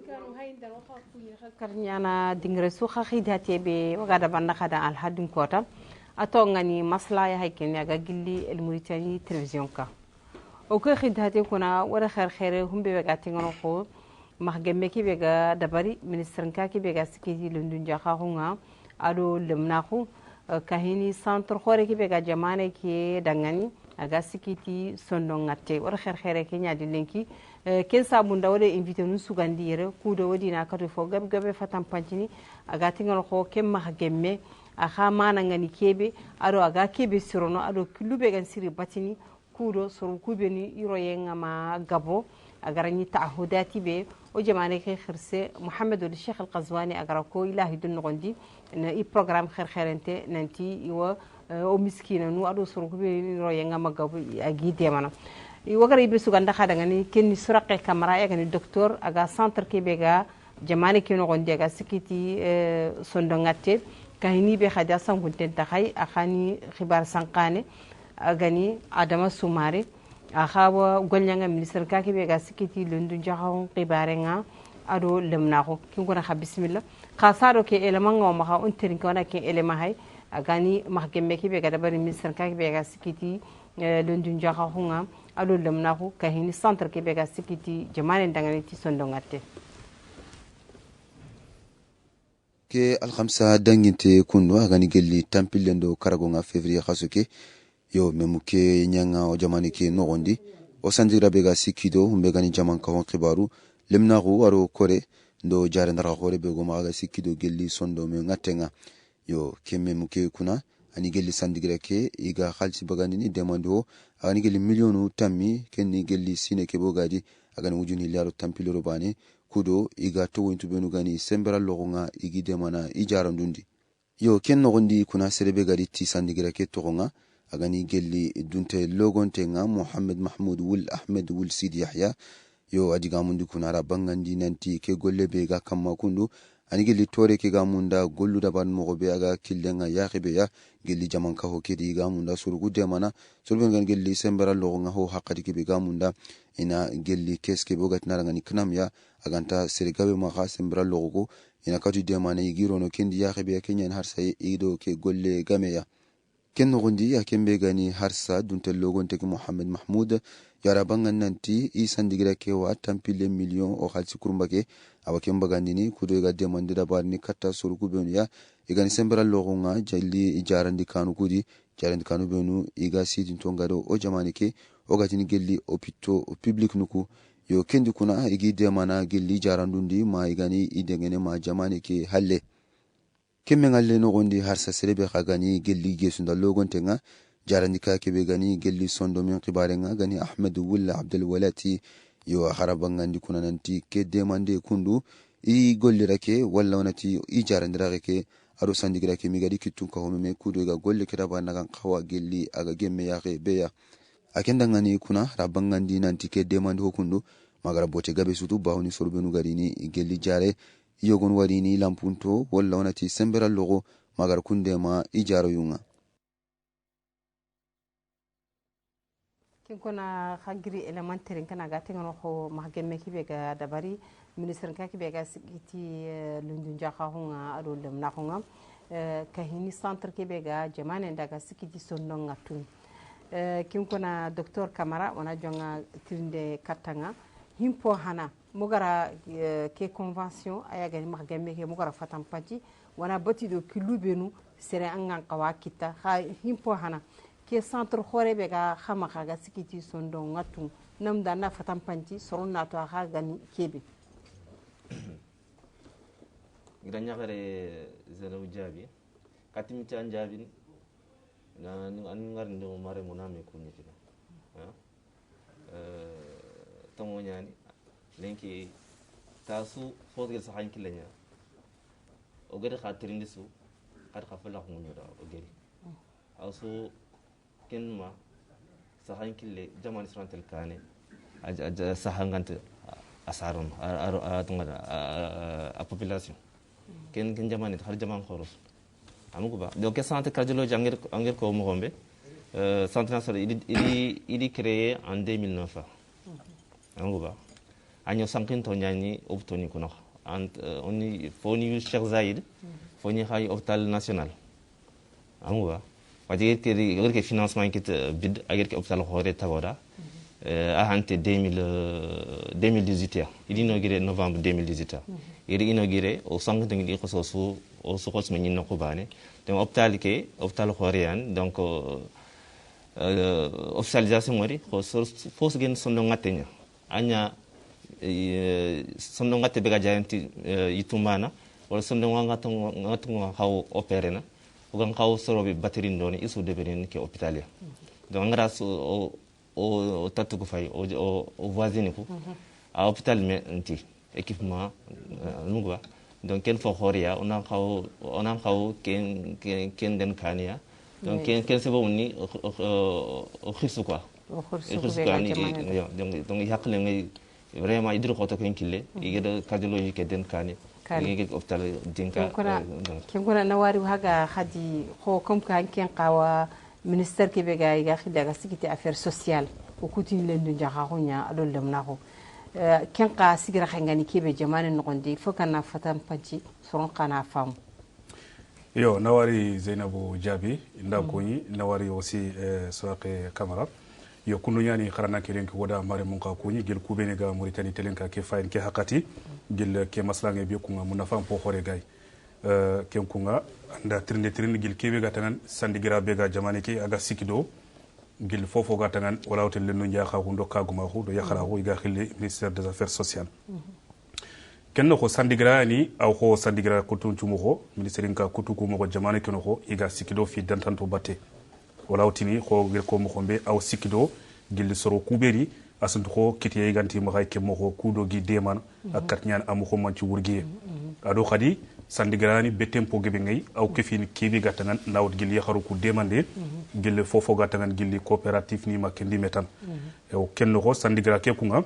kanu hayndan waxa kunyi karnyana dingre su khidati be wagada banda khada al hadin kota atongani masla ya hayken ya gilli el Mauritanie television ka o ko khidati kuna wara khair humbe wagati ngono ko mahgemme ki bega dabari ministran ka ki bega sikiti lundun jaha hunga ado lemnahu kahini centre khore ki bega jamane ki dangani aga sikiti sondo ngatte wara khair ke nyaadi lenki ken sabunda wode invité nu sugandi yere kudo wodi na kato fo gabe fatam pancini aga tingal ko kem ma gemme aha mana ngani kebe ado aga kebe sirono ado kilube gan siri batini kudo soro kube ni iro yenga ma gabo agara ni ta'hudati be o jamane ke khirse Mohamed al Sheikh al Qazwani agara ko ilahi dun ngondi na i programme khairente nanti iwa o miskina nu ado soro kube ni iro yenga ma gabo agi demana wagara ibe suganda khada ngani kenni suraqe kamara ya ngani docteur aga centre kebega jamane kino gondi aga sikiti sondo ngatte kahini be khada sangunten takhay akhani khibar sankane agani adama sumare akhawa golnyanga ministre ka kebega sikiti lundu jaxon khibarenga ado lemnako kingona kha bismillah khasaro ke eleman ngoma kha unterin kona ke elema hay agani mahgemme kebega dabari ministre ka kebega sikiti lundu jaxonga ado lemnaku kahini centre kebega sikiti jamane ndangani ti sondo ngatte ke alkhamsa danginte kunno agani gelli tampilendo karagonga février khasuke yo memuke nyanga o jamane ke nogondi o sandira bega sikido mbegani jaman kawon khibaru lemnaku aro kore ndo jare ndara khore bego maga sikido gelli sondo me ngatenga yo ke memuke kuna ani gelli sandigira ke iga khalsi bagani ni demande ho ani gelli millionu tammi kenni gelli sine ke bogadi agani wujuni liaro tampiloro bani kudo iga to wintu benu gani sembera logonga igi demana ijara ndundi yo kenno gondi kuna serebe gadi ti sandigira ke togonga agani gelli dunte logonte nga Mohamed Mahmoud wul Ahmed wul Sidi Yahya yo adiga mundi kuna rabangandi nanti ke golle be ga kamma kundu ani gelli tore ke gamunda gollu daban mo be aga killenga yaqibe ya gelli jaman ka hokedi gamunda surugu demana surben gan gelli sembara lo nga ho haqqadi ke be gamunda ina gelli keske bogat naranga ni knam ya aganta serigabe ma kha sembara lo go ina katu demana yigiro no kendi yaqibe ya kenyan har sai ido ke golle game ya kenno gondi ya kembe gani harsa dunte logonte ke Mohamed Mahmoud yara bangan nanti isan digira ke wa tampile million o khalsi kurumbake awakem bagandini kudo ga demande da barni katta surku benu ya igani sembera logonga jalli ijarandi kanu kudi jarandi kanu benu iga sidin tongado o jamani ke o gatini gelli opito public nuku yo kendi kuna igi demana gelli jarandundi ma igani idengene ma jamani ke halle kemme ngalle no gondi harsa serebe khagani gelli gesunda logontenga jarandi ka kebe gani gelli sondo min qibarenga gani Ahmed Wulla Abdul Walati yo harabangandi kuna nanti ke demande kundu i gollira ke walla wonati i jarandira ke aro sandigira ke migadi kitun ko me kudo ga golle ke daba nagan khawa gelli aga gemme ya ke beya akenda ngani kuna rabangandi nanti ke demande ho kundu magara bote gabe sutu bawni sorbenu garini gelli jare yogon warini lampunto walla wonati sembera logo magar kunde ma ijaro yunga kin kuna khagiri elementaire kana ga tinga ko mahgemme kibe ga dabari ministre ka kibe ga sikiti lundun jaha hunga ado lemna hunga kahini centre kibe ga jamane ndaga sikiti sonno ngatun kin kuna docteur Kamara wana jonga tinde katanga himpo hana mugara ke convention aya gani mahgemme ke mugara fatam paji wana batido kilubenu sere angan qawakita ha himpo hana ke centre khore be ga khama ga sikiti sondo ngatu namda na fatam panci soronna to ha gani kebe granya gare zero jabi katim tan jabi na an ngar ndo mare muname kunni fina tamo nyani lenki tasu fodgel sahan kilenya o gade khatirin disu kad khafala khunyo da o gari asu kenma sahan kille jaman srantel kane aja sahangante asaron a population ken jaman har jaman khoros amugo ba donc centre cardiologie angir ko mo gombe centre national il est créé en 2009 amugo ba anyo sankin to nyani optoni kuno oni foni Cheikh Zayed foni khay hôpital national amwa wadi ke financement kit bid agir ke hôpital khore tagoda a hante 2018 ya il inauguré novembre 2018 il inauguré au sankin to ngi ko so o so khos men nako bane donc hôpital khorean donc officialisation wari ko fos gen sondo ngatenya anya sondo ngatte bega jayanti itumana wala sondo ngatu haw operena ugan haw sorobe batterie ndoni isu deberin ke hôpital ya donc ngara so o tatu ko fay o voisine ko a hôpital me nti équipement nungwa donc ken fo khoria onan haw ken den kania donc ken se bo ni o khirsu quoi donc yakle ngay vraiment idir ko to ken kille igeda cardiologie ke den kani igeda hôpital dinka ken kuna nawari haga khadi ko kom kan ken qawa ministère ke bega iga khidaga sécurité affaires sociales o kutini len du jaxa xonya adol dem nako ken qa sigira khangani kebe jamane nogondi fokana fatam panci soron kana fam yo nawari Zainabou Diaby nda koñi nawari aussi soake camara yo kunu ñani xarana ke len ko woda mare mun ka koñi gel kubene ga Mauritanie telen ka ke fayin ke hakati gel ke maslange be kunga mun fam po xore gay ken kunga anda trinde gel kebe ga tanan sandigira be ga jamane ke aga sikido gel fofo ga tanan wala hotel len no njaxa ko ndo kaguma ko do yakhara ko iga xille ministère des affaires sociales kenno ko sandigra ni aw ko sandigra kutun cumo ko ministère nka kutu ko mo jamane keno ko iga sikido fi dantanto batte wala otini ko gel ko mo xombe aw sikido gel soro kuberi asunto ko kitiye ganti mo hay ke mo ko kudo gi deman ak katnyan am ko man ci wurgiye ado khadi sandigra ni betempo gebe ngay aw kefini kebi gatanan nawt gel yakharu ku demande gel fofo gatanan gel coopératif ni makendi metan e o kenno ko sandigra ke kunga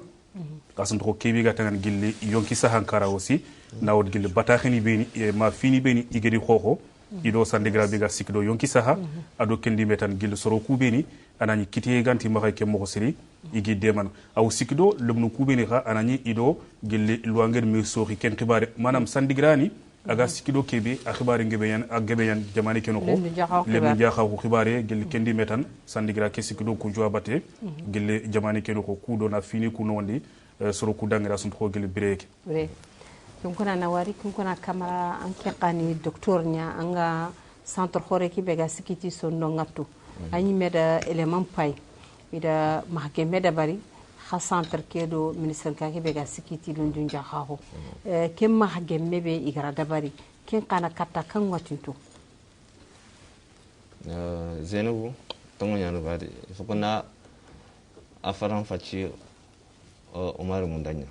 asunto ko kebi gatanan gel yonki sahankara aussi nawt gel batakhini beni ma fini beni igedi khoko ido sandigra bega sikdo yonki saha ado kendi metan gel soro ku beni anani kitiye ganti ma hay ke mo ko siri igi deman aw sikdo lumnu ku beni kha anani ido gel luanger mi soxi ken khibare manam sandigra ni aga sikido kebe a xibaare ngebeyan a gebeyan jamani keno ko le jaxa ko xibaare gel kendi metan sandigra ke sikido ku joa bate gel jamani keno ko kudo na fini ku nondi soro ku dangira sun ko gel breke kum kuna nawari kum kuna kamara anke qani docteur nya anga centre khore ki bega sikiti so no ngatu ani meda element pay ida mahke meda bari xa centre kedo ministère ka ke bega sikiti lundu njaxaxo ken maxa gemme be igara dabari ken kana katta kan watinto Zainabou tongo ñanu badi fokona afaran faci Omar Mundanya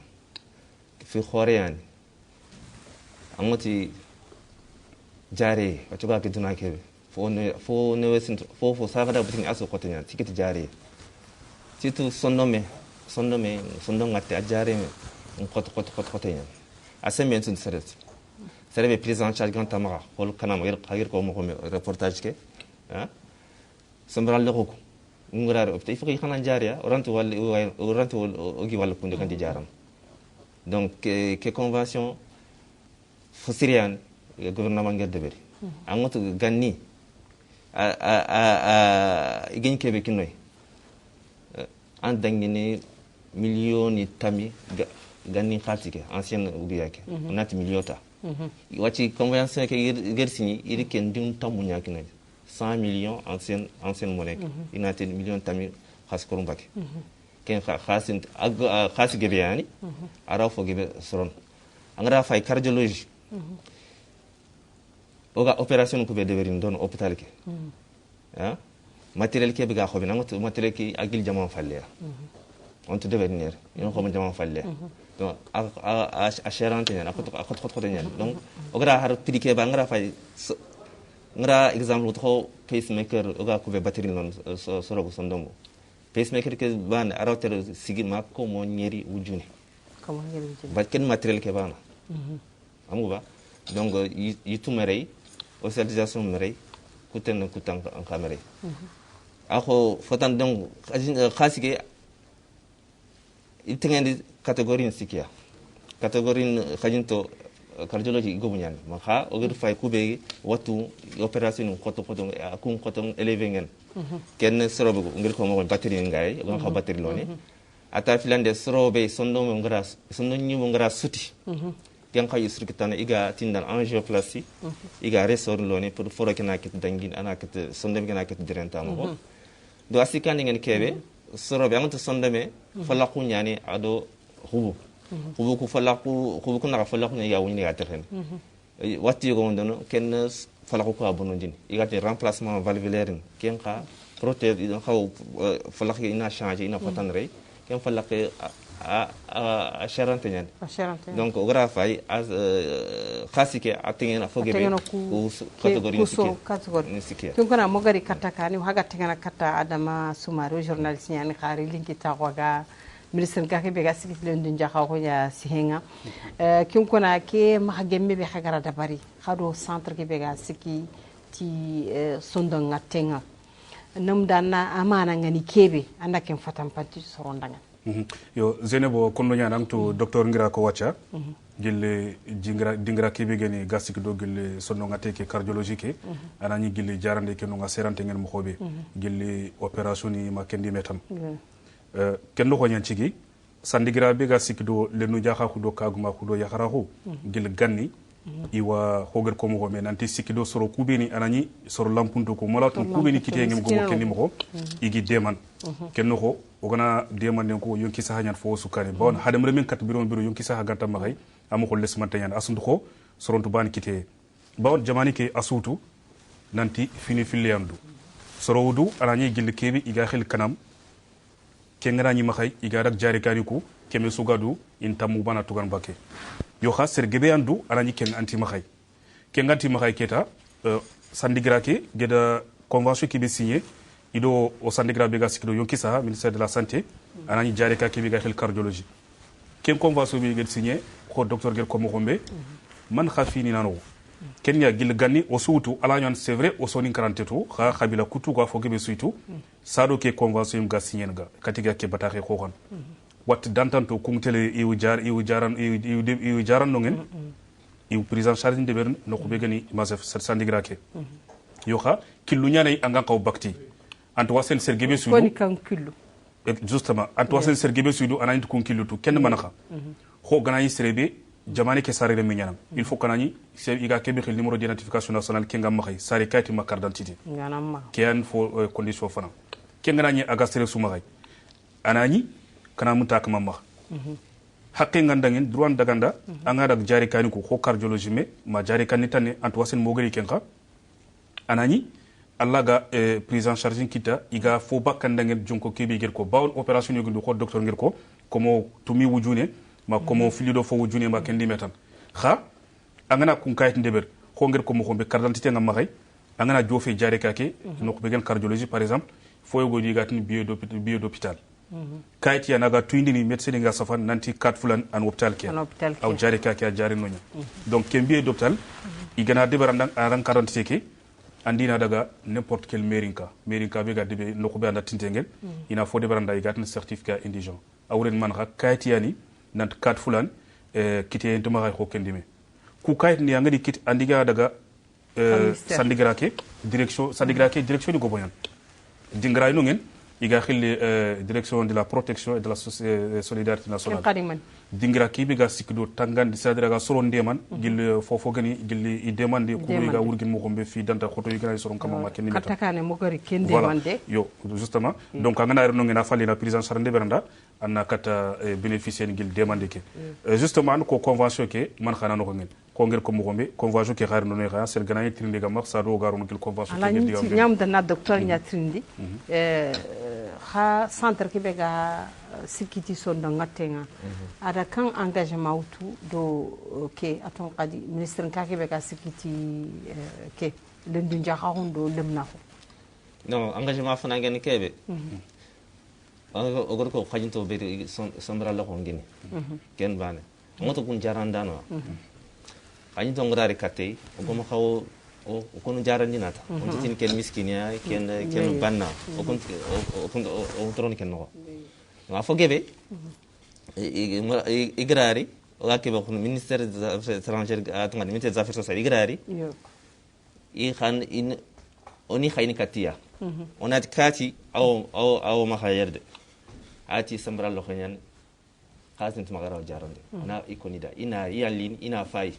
fi khoreani angoti jare wato ga kiduna kebe fo ne wesin fo sagada butin aso kotanya tikiti jare titu sondome ngatte a jare koto yen a semben sun serbe prise en charge ganta mara hol kanam gir ko mo reportage ke ha sambral le ko ngurar opte il faut que xana jare orantu ogi wal ko ndi jaram donc que convention fo syrian gouvernement ngel deberi angoto ganni a igin kebe kinoy an dangini millioni tami ganni khatike ancienne ubiyake onati milliota wati convention ke gersigni iri ken dum tamunya kina 100 millions ancienne monnaie inati million tami khaskorum bake ken khasin khas gebe yani ara fo gebe soron angara fay cardiologie oga opération ko be deverin don hôpital ke ha matériel ke biga xobi nango matériel ki agil jama falle on te devenir yon ko jama falle donc a cherante na ko de nyen donc ogra har prix ke ba ngara fay ngara exemple to pacemaker oga ko be batterie non soro ko sondomo pacemaker ke ban aroter sigima ko mo nyeri wujuni ba ken matériel ke bana amu ba donc yitu merey hospitalisation merey kuten kutan kamere ako fotan donc khasike itengendi catégorie sikia catégorie khajinto cardiology gobunyani makha ogir fay kube watu opération koto akun koto élevé ngén ken sorobe ngir ko mo batterie ngay ngon kha batterie loni ata filande sorobe sonno mo ngara suti ken khay sirkitana iga tindan angioplastie iga resor loni pour foro kena kit dangin ana kit sonno kena kit direnta mo do asikandi ngén kebe sorobe amto sonno me falaku nyani ado hubu ku falaku na falaku ne ya woni ga terren watti go ndono ken falaku ko abonondin igati remplacement valvulaire ken ka prothèse idon xaw falaku ina changer ina fatanre ken falaku a charante nyan donc o gra fay as khasike atingen afogebe ku catégorie sikia tun kana mogari katakani haga tingana kata adama sumaro journaliste nyani khari linki tawaga ministre gake be gasiki lendun jaxa ko ya sihenga kin kona ke ma gemme be khagara dabari khado centre ke be gasiki ti sondo ngatenga nam dana amana ngani kebe anda ken fatam panti sorondanga yo zenebo kondo nyana to docteur ngira ko wacha gille dingra kebe geni gasiki do gille sondo ngate ke cardiologique anani gille jarande ke no nga serante ngel mo xobe gille opération ni ma kendi metam kendo ko nyancigi sandigira be ga sikdo lenu jaxa xudo kaguma xudo yaxaraxu gil ganni iwa hoger ko mo me nanti sikdo soro kubeni anani soro lampunto ko molatun kubeni kite ngem go kenni mo igi deman kenno ko ogana deman den ko yonki sa hanyan fo sukane bon hadam remen kat biro yonki sa ganta ma hay am ko les man tanyan asundu ko soronto ban kite bon jamani ke asutu nanti fini filiandu soro wudu anani gil kebi iga xel kanam kengara ni maxay igarak jari kaniku keme sugadu intamu bana tugan bake yo xa sergebe andu anani ken anti maxay ken anti maxay keta sandigra ke geda convention ki be signé ido o sandigra be ga sikdo yonki sa ministère de la santé anani jari ka ke be ga xel cardiologie ken convention be ged signé ko docteur gel ko mo xombe man khafini nano kenya gil ganni o suutu ala ñon c'est vrai o soni 42 xa khabila kutu ko fo gebe suitu sado ke convention ga signé ga katiga ke bataxe ko xon wat dantanto kumtele iwu jaran no ngeen iwu prise en charge de bern no ko be gani masef sandigra ke yo xa killu ñanay anga qaw bakti anto wasen sergebe suidu koni kan killu justement anto wasen sergebe suidu ananti kun killu tu kenn manaxa xo gana yi serebe jamani ke sari remi ñanam il faut kanani se iga kebe xil numéro d'identification nationale kenga maxay sari kayiti ma carte d'identité ñanam kian fo condition fana kenga nani agastere su maxay anani kana muta kama max haqqe ngandangen droit daganda anga dag jari kani ko ko cardiologie me ma jari kani tane anto wasen mogari kenga anani alla ga prise en charge kita iga fo bakkandangen jonko kebe gel ko bawol opération yogundu ko docteur ngel ko komo tumi wujune ma komo filido fo wujune ma kendi metan kha angana kun kayit ndeber ko ngel ko mo xombe carte d'identité ngam maxay angana jofe jare kake no ko begen cardiologie par exemple fo yogo diga tin bio d'hôpital kayit ya naga tuindini médecin nga safan nanti 4 fulan an hôpital ke aw jare kake a jare nonya donc ken bio d'hôpital igana debarandang aran carte d'identité ke andina daga n'importe quel merinka be ga debe no ko be anda tintengel ina fo debaranda igatna certificat indigent awren man kha kayit yani nant 4 fulan kite to ma ko kendime ku kayit ni ngadi kit andiga daga sandigra ke direction ni go boyan dingra no ngen iga khille direction de la protection et de la solidarité nationale dingra ki be ga sikdo tangandi sadira ga soron deman gil fofo gani gil i demande ko ga wurgin mo gombe fi danta khoto yi gana soron kama ma kenni meta katakane mo gari ken demande yo justement donc ngana no ngena fali la prise en charge de beranda anna kata bénéficier gil demande ke justement ko convention ke man khana no ngel ko ngel ko mo gombe convention ke khar no ne khaya sel gana yitrinde ga maksa do garo ngel convention ke ngel diam nyam dana docteur nyatrindi kha centre ke be ga sikiti sonda ngatenga ada kan engagement wutu do ke aton qadi ministre ka ke be ka sikiti ke lendu njaxa hondo lemna ko non engagement fana ngene kebe ogor ko khajinto be sombra la ko ngene ken bane moto kun jarandano khajinto ngara rekate ko mo xaw o kono jarandi nata on tin ken miskinia ken banna o tron ken no ma fo gebe igrari oga kebe ko ministère des affaires étrangères atanga ministère des affaires sociales igrari i khan in oni khayni katia onat kati aw ma khayerde ati sambral lo khanyan khasin tuma garaw jarande ona ikonida ina yalin ina fay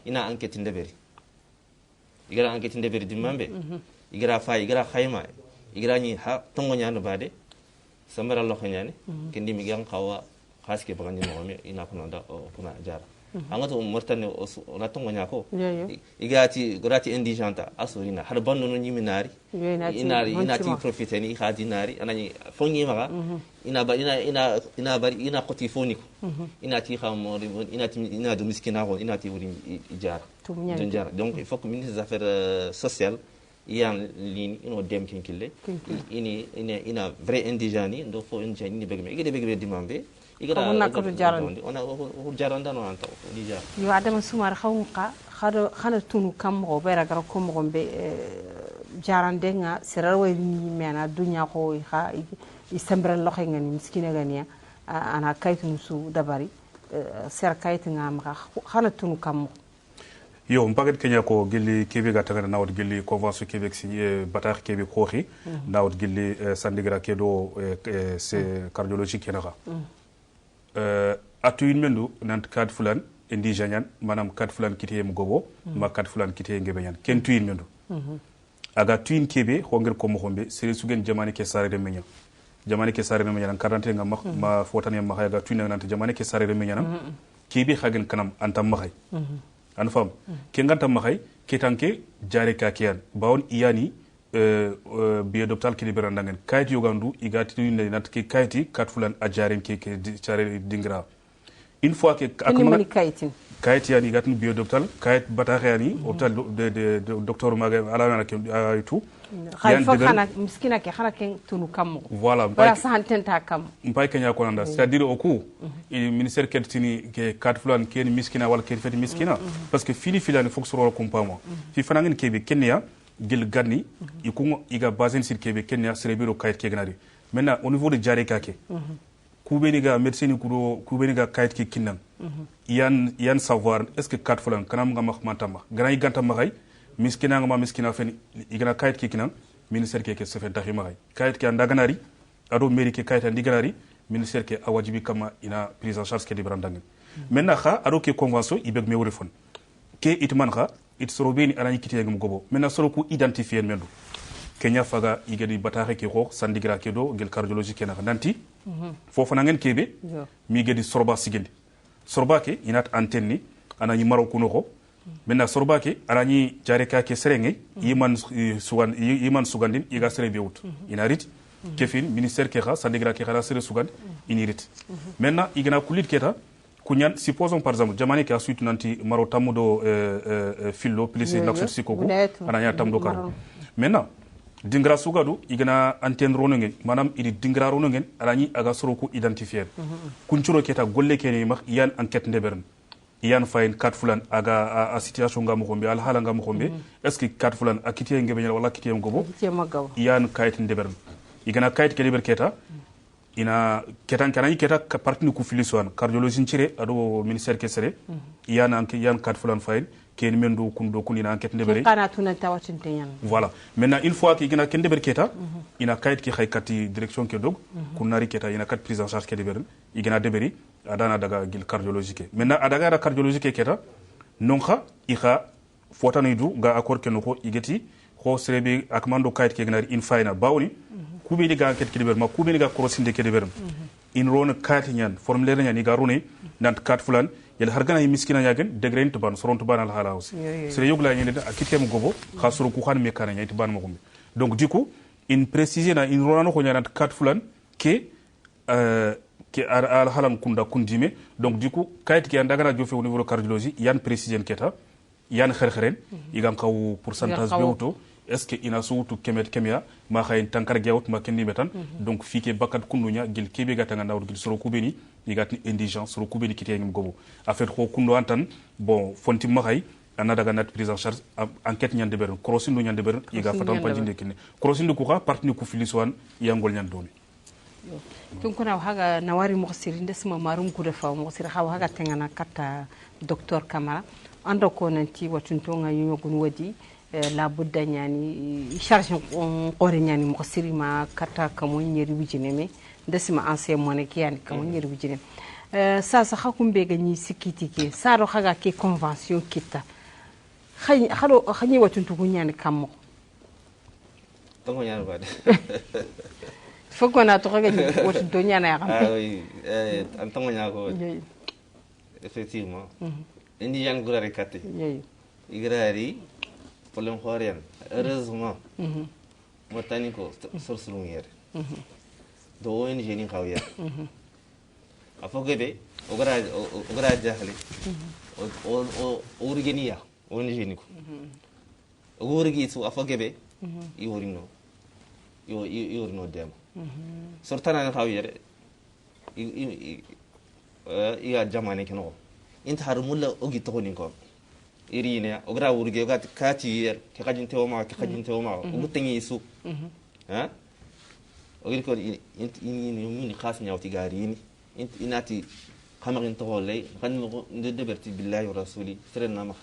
ina enquête ndeberi igara enquête ndeberi dimambe igara fay igara khayma igara ni ha tongo nyano bade sambral lo khanyani kendi mi gang khawa khaske bagandi mo mi ina kunanda kuna jara angato mortane ona tongo nyako igati gorati indigenta asurina har banno no nyiminari inati profiteni khadinari anani fongi maga ina bari ina qoti foniko inati khamo ina do miskina ko inati wuri ijara dunjara donc il faut que ministre des affaires sociales yan ligne ino dem kinkille ina vrai indigeni ndo fo indigeni begme igede begbe dimambe ona ko jarande ona jaranda no anta dija yo adama sumar khawqa khana tunu kam go bera gar ko mo gombe jarande nga serar way ni mena dunya ko kha isembral lo ngani miskina ganiya ana kaytu su dabari ser kaytu nga ma khana tunu kam yo mpagat kenya ko gilli kebe ga tagana nawd gilli convention quebec signé batax kebe xoxi nawd gilli sandigra kedo c'est cardiologique kenaxa atu in mendu nant kad fulan indi janyan manam kad fulan kitiye mu gobo ma kad fulan kitiye ngebenyan ken tu in mendu aga tu in kebe hongel ko mo hombe sere sugen jamani ke sare de menya jamani ke sare de menya karante nga ma fotane ma ga tu in nant jamani ke sare de menya kebe khagen kanam antam ma an fam ke nganta ma ke tanke jare ka kiyan bawon iyani biye d'hôpital ki libera ndangen kayit yogandu igati tu ne nat ke kayiti kat fulan a jaren ke jare dingra une fois que akama kayit yani igati biye d'hôpital kayit bataxe yani hôpital de docteur maga ala na ke ay tout khay fo xana miskina ke xana ken tunu kam voilà ba santenta kam mbay kenya ko nanda c'est à dire au coup il ministère ketini ke kat fulan ken miskina wala ken feti miskina parce que fini filane faut que soro compamo fi fanangen kebe kenya gil ganni ikungo iga basen sir kebe kenya serebiro kayit ke gnari maintenant au niveau de jare kake kubeni ga médecine kubeni ga kayit ke kinnan yan savoir est-ce que kat fulan kanam nga mahmantama gana iganta magay miskina nga ma miskina fen igana kayit ke kinnan ministère ke se fen taxi magay kayit ke anda ganari ado mairie ke kayit andi ganari ministère ke awajibi kama ina prise en charge ke di brandang maintenant kha ado ke convention ibeg me wori fon ke itman kha it sorobeni anani kitiye ngum gobo mena soro ku identifier mendu kenya faga igedi bataxe ke xoox sandigra ke do gel cardiologie ke na nanti fofu na ngeen kebe mi gedi sorba sigendi sorba ke inat antenne anani maroko no ko mena sorba ke anani jareka ke serenge yiman sugandin iga sere bewut inarit kefin ministère ke xa sandigra ke xala sere sugand inirit mena igena kulit keta kunyan supposons par exemple jamani ke asuitu nanti maro tamudo fillo plus l'action sikoko ananya tamdo karo maintenant dingra sugadu igana antenne ronongen manam idi dingra ronongen alani aga soro ko identifier kunchuro keta golle kene mak yan enquête ndebern yan fayin kat fulan aga a situation ngam ko be al hala ngam ko be est ce que kat fulan akitiye ngebe wala akitiye ngobo yan kayit ndebern igana kayit ke liber keta ina ketan kanani keta parti ku filiswan cardiologie cire ado ministère kesere yan kat fulan fayin ken mendo kundo kunina enquête ndebere kana tuna tawatinte yan voilà maintenant une fois que gina ken deber keta ina kayit ki khaykati direction ke dog kunari keta ina kat prise en charge ke deber igina deberi adana daga gil cardiologique maintenant adaga da cardiologique keta non kha ikha fotani du ga accord ke noko igeti kho serebe akmando kayit ke gina in fayna bawni kube diga enquête ke deber ma kube diga crossinde ke deber in rona kayit nyan formulaire nyan iga rone nant kat fulan yel hargana miskina nyagen degré to ban soron to ban al hala aussi c'est yogla nyene da akitem gobo khasuru ku khan me kana nyati ban mo donc du coup in préciser na in rona ko nyanat kat fulan ke al halam kunda kundime donc du coup kayit ki andagana jofe au niveau de cardiologie yan préciser keta yan kherkheren igam kaw pourcentage bewto est ce que ina suutu kemet kemia ma khayen tankar gewt ma kenni metan donc fike bakat kundunya gil kebe gatanga nawr gil soro kubeni igatni indigence soro kubeni kite ngim gobo afet ko kundo antan bon fonti ma khay ana daga nat prise en charge enquête nyande ber crossindu nyande ber iga fatam pajinde kinne crossindu ko ka parti ku filiswan yangol nyandoni tun kuna haga nawari mo siri ndesma marum kuda fa mo siri haga tengana kata docteur Kamara ando ko nanti watunto nga yogun wadi la budda nyani charge qore nyani mo siri ma kata kamo nyeri wijine me ndesma ancien moneki yani kamo nyeri wijine sasa hakumbe ganyi sikitike saro haga ke convention kita hado hanyi watunto kunyani kamo tongo nyani bade foko na to kaga watunto nyana ya ah oui en tongo nyako effectivement indi yan gurare kate igrari problème khorian heureusement mo tani ko sorsulum yere do ONG ni khawya afogebe ogara jahli o urgeniya ONG ni ko urgi su afogebe iworino iworino dem sortana na khawya iga jamane kino inta har mulla ogi to ni ko irine ogra urge ga kati yer ke kajin tewma ugutengi su ha ogir ko in khas nyawti garini inati khamarin to lay kan mo de berti billahi wa rasuli serena ma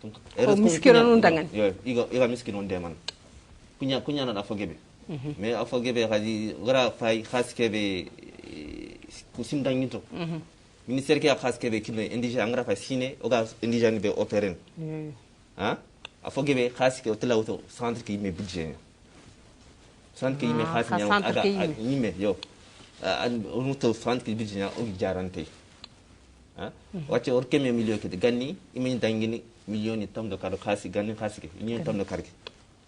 donc miskino non dangan yo iga miskino deman kunya na afogebe mais afogebe hadi ogra fay khas kebe kusim dangito ministère qui a presque avec le indigène angra fasciné oga indigène be opéren hein afogebe khas ke hôtel auto centre qui me budget centre qui me khas nya aga yime yo on to centre qui budget nya ogi jarante hein wache or keme million ke ganni imeni dangini million tam do kado khas ganni khas ke ni tam do kargi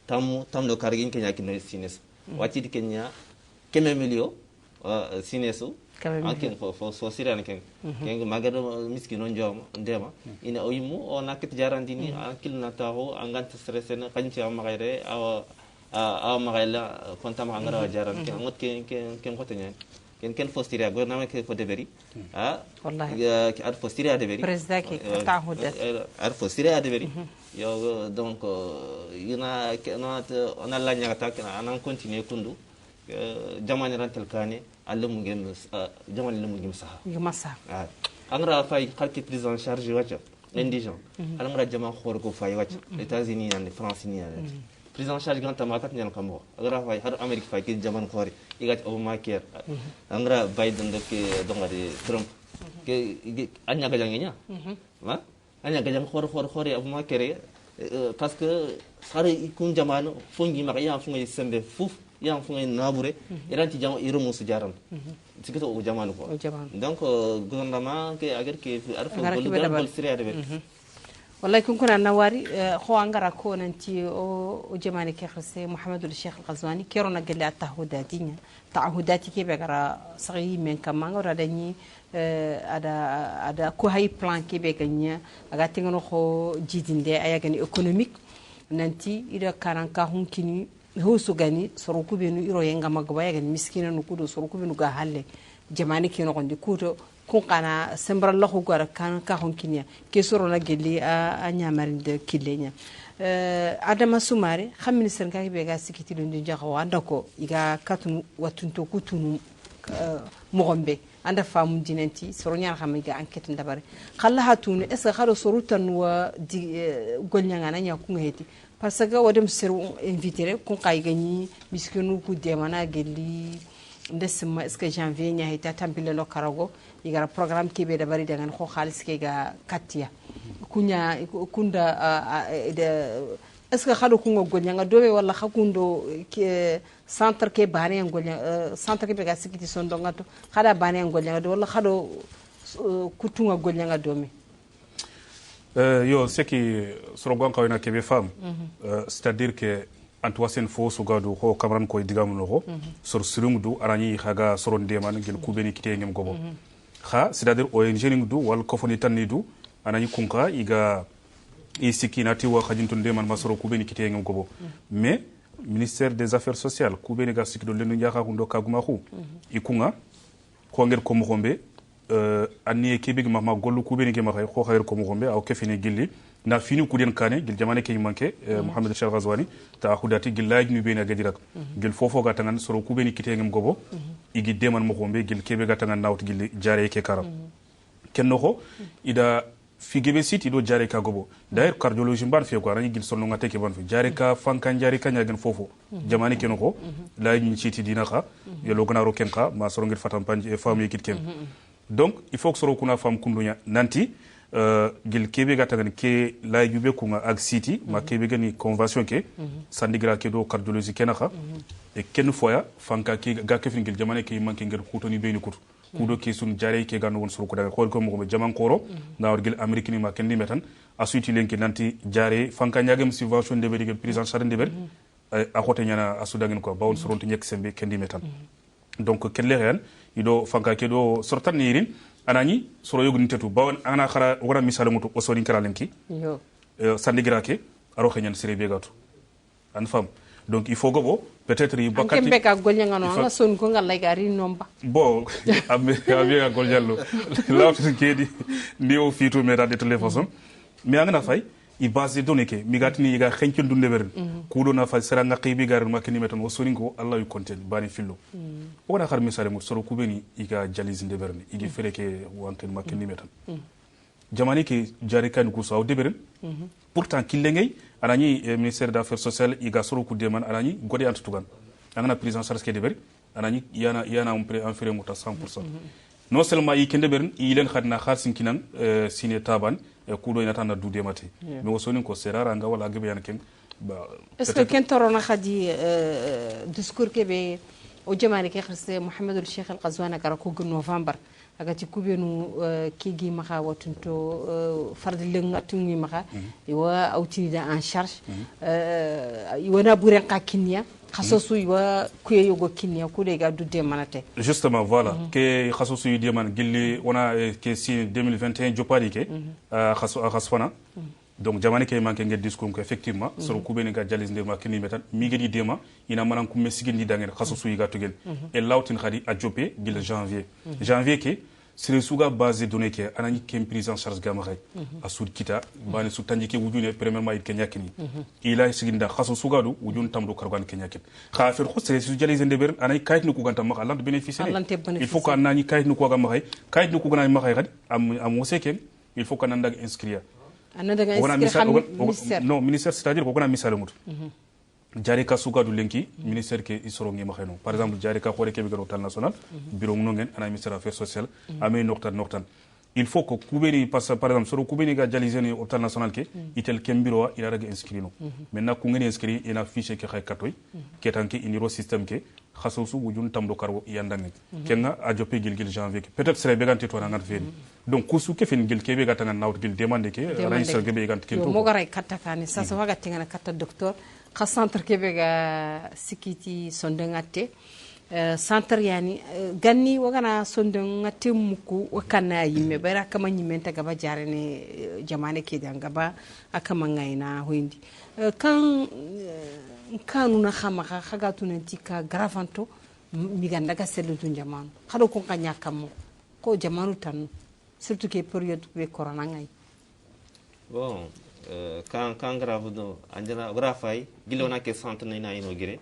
tam do kargi kenya ki no sines wache di kenya keme million sinesu anken fo sirani ken magado miskino njom ndema ina oyimu o nakit jarandini ankil na taho angant stressena kanci am magayre aw magayla konta ma ngara jaran ken ngot ken khotenya ken fo siria gouvernement ke fo deberi wallahi ad fo siria deberi president ke tahudat ad fo siria deberi yo donc ina on a la nyata anan continuer kundu jamani rantel kane allum ngem jamani lum ngem saha ngmasa angra fay xalki prise en charge wacha indigent angra jama khor ko fay wacha États-Unis and France ni and prise en charge ganta makat nyan kamo angra fay har Amerique fay ki jaman khori igat Obamacare angra Biden ke dongade Trump ke anya gajangnya ma anya gajang khor Obamacare parce que sare ikun jamano fongi ma ya fongi sembe fuf yang fungai nabure iranti jama irumu sujaran sikito o jamanu ko donc gouvernement ke agar ke arfo bol siriya de wallahi kun kuna nawari kho angara ko nanti o jamani ke khase Muhammadul Sheikh Al-Ghazwani kerona gele atahudatinya ta'ahudati ke begara sagi men kamanga radani ada ko hay plan ke beganya aga tingono ko jidinde ayagani économique nanti ida karanka hunkini hosu gani soroku benu iro yenga magaba gani miskina no kudo soroku benu ga halle jamani kino gondi kuto kun kana sembra lahu gara kan ka honkinya ke soro na geli a nyamarinde kilenya adama sumare xam ministre ka be ga sikiti do ndi jaxo anda ko iga katunu watunto kutunu mogombe anda famu dinenti soro nyar xam ga enquête ndabare khalla hatunu est ce kharo sorutan wa golnyanga nanya ku ngeti parce que wadem ser invité ko kay gani miskinu ku demana gelli ndesma est ce que janvier nya hita tambile lo karago igara programme kebe da bari dangan ko khalis ke ga katia kunya kunda est ce que khado ku ngol nya dobe wala khakundo ke centre ke bane ngol nya centre ke be ga sikiti sondo ngato khada bane ngol nya do wala khado kutunga gol nya domi yo ce qui slogan kawina kebe fam c'est-à-dire que antoisen fo sugadu ko kamran ko digam no sur surumdu arani khaga soronde man gel kubeni kite ngem gobo kha c'est-à-dire ONG ngdu wal ko foni tanidu anani kunka iga isikinati wa khajintunde man masoro kubeni kite ngem gobo mais ministère des affaires sociales kubeni ga sikdo lenu yaka kundo kaguma khu ikunga ko ngel ko mo khombe anni kebe ma gollu kubeni ke ma khay ko khayr ko mo gombe aw kefini gilli na fini kuden kane gil jamane ke manke Mohamed Cheikh Ghazwani ta khudati gillaaj mi bena gadirak gil fofo ga tangan soro kubeni kitengem gobo igi deman mo gombe gil kebe ga tangan nawt gilli jare ke karam kenno ko ida figebe siti do jare ka gobo d'ailleurs cardiologie mbar fi ko arani gil sonno ngate ke ban fi jare ka fankan jare ka nyagen fofo jamane ke no ko la ni citi dina kha yelo gona ro ken kha ma soro ngir fatam panji e famu yikit ken donc il faut que soro kuna fam kundunya nanti gil kebe ga tagan ke la yube kunga ag siti ma kebe gani convention ke sandigra ke do cardiologie ken kha e ken foya fanka ke ga kefin gil jamane ke manke ngir khutoni beni kutu kudo ke sun jare ke gano won suru ko daga ko mo jaman koro na wargil amerikani ma kendi metan asuti lenki nanti jare fanka nyagem subvention de be prise en charge de ber a khote nyana asudagen ko bawon suronto nyek sembe kendi metan donc kelle hen ido fanka ke do sortan nirin anani soro yogun tetu bawon ana khara wara misale mutu o sori kara lenki yo sandigra ke aro khenyan sire be gatu an fam donc il faut gobo peut-être yi bakati kembe ka golnya ngano nga son ko ngal lay gari nomba bon ambe ga goljallo lawti kedi ndi o fitu meta de toutes les façons mais angana fay i base données ke mi gatini ga xencul dunde beren kudo na fay sera ngaqi bi gar makini meton o soningo allah yu content bani fillo o na xar misale mo soro kubeni iga jalis de beren igi fereke wanten makini meton jamani ke jari kan ku saw de beren pourtant kilengay anani ministère d'affaires sociales iga soro ku deman anani godi antutugan angana prise en charge ke de beri anani yana on pré en fere muta 100% non seulement yi kende beren ilen khadna kharsin kinan sine taban kudo ina tanda dude mate mais wosonin ko serara nga wala gabe yan ken est-ce que ken torona khadi discours ke be o jamani ke khirse Mohamed Cheikh Al Ghazwani kara ko novembre agati kubenu kigi maka watunto farde lenga tungi maka iwa autinida en charge iwana buren ka kinya khasosu iwa kuye yogo kinya kude ga dudde manate justement voilà ke khasosu yidi man gilli wana ke si 2021 jopadi ke khasfana donc jamane ke manke ngel discours ko effectivement soro kubeni ga jalis ndema kini metan mi gedi dema ina manan kum mesigindi danger khasosu yiga tugen et lawtin khadi a jopé gil janvier ke sere suga base données ke anani kem prise en charge gama khay asud kita bani su tanji ke wujune premièrement it kenya kini ila siginda khaso suga du wujun tamdo kargan kenya kin kha fer khosre su jalis ndebe anay kayit nu ko ganta ma Allah bénéficier il faut que anani kayit nu ko gama khay kayit nu ko gana ma khay khadi am woseken il faut que nandag inscrire anadaga inscrire non ministère c'est-à-dire ko gana misale mut jari ka suga du lenki ministère ke isoro ngi maxeno par exemple jari ka xore ke bi garo tal national bureau no ngen ana ministère affaires sociales amé noktan il faut que kubeni par exemple soro kubeni ga jaliseni hôpital national ke itel kem bureau ila raga inscrino maintenant ku ngeni inscrit ina fiche ke xay katoy ke tanki iniro système ke khasosu wujun tamdo karwo yandangi kenga a jope gil janvier peut-être sere be ganti to na ngat feni donc kusu ke fen gil ke be gata nawt gil demande ke ran sere be ganti ken to mo garay katakani sa so waga tingana katta docteur kha centre ke be ga sikiti sondengate centre yani ganni wagana sondengate muku wakana yime bara kama nyimenta gaba jarene jamane ke dangaba akama ngaina hoindi kan kanu na khama khaga tunanti ka gravanto miganda ga selu tun jamanu khado ko kanya kam ko jamanu tan surtout que période be corona ngai bon kan grave do anjana grafay gilona ke centre na ino gire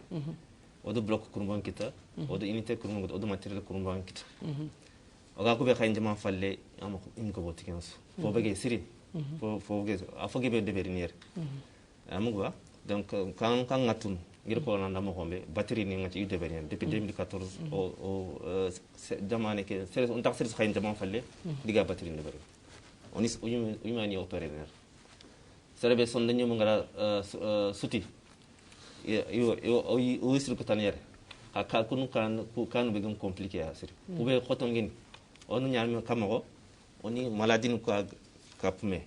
odo bloc kurban kita odo unité kurban odo matériel kurban kita oga ko be khay jama falle am in ko botikens fo bege siri fo ge afoge be de bernier amugwa donc quand ngatun ngir ko nanda mo xombe batterie ni ngati de bernier depuis 2014 o jamane ke on tax service khay jama falle diga batterie de bernier onis uyumani opérateur serbe son dañu mo ngara suti o isru ko tan yere ka kunu kan be gam compliqué asir ube khoton ngin on ñaan kamako oni maladie ko kapme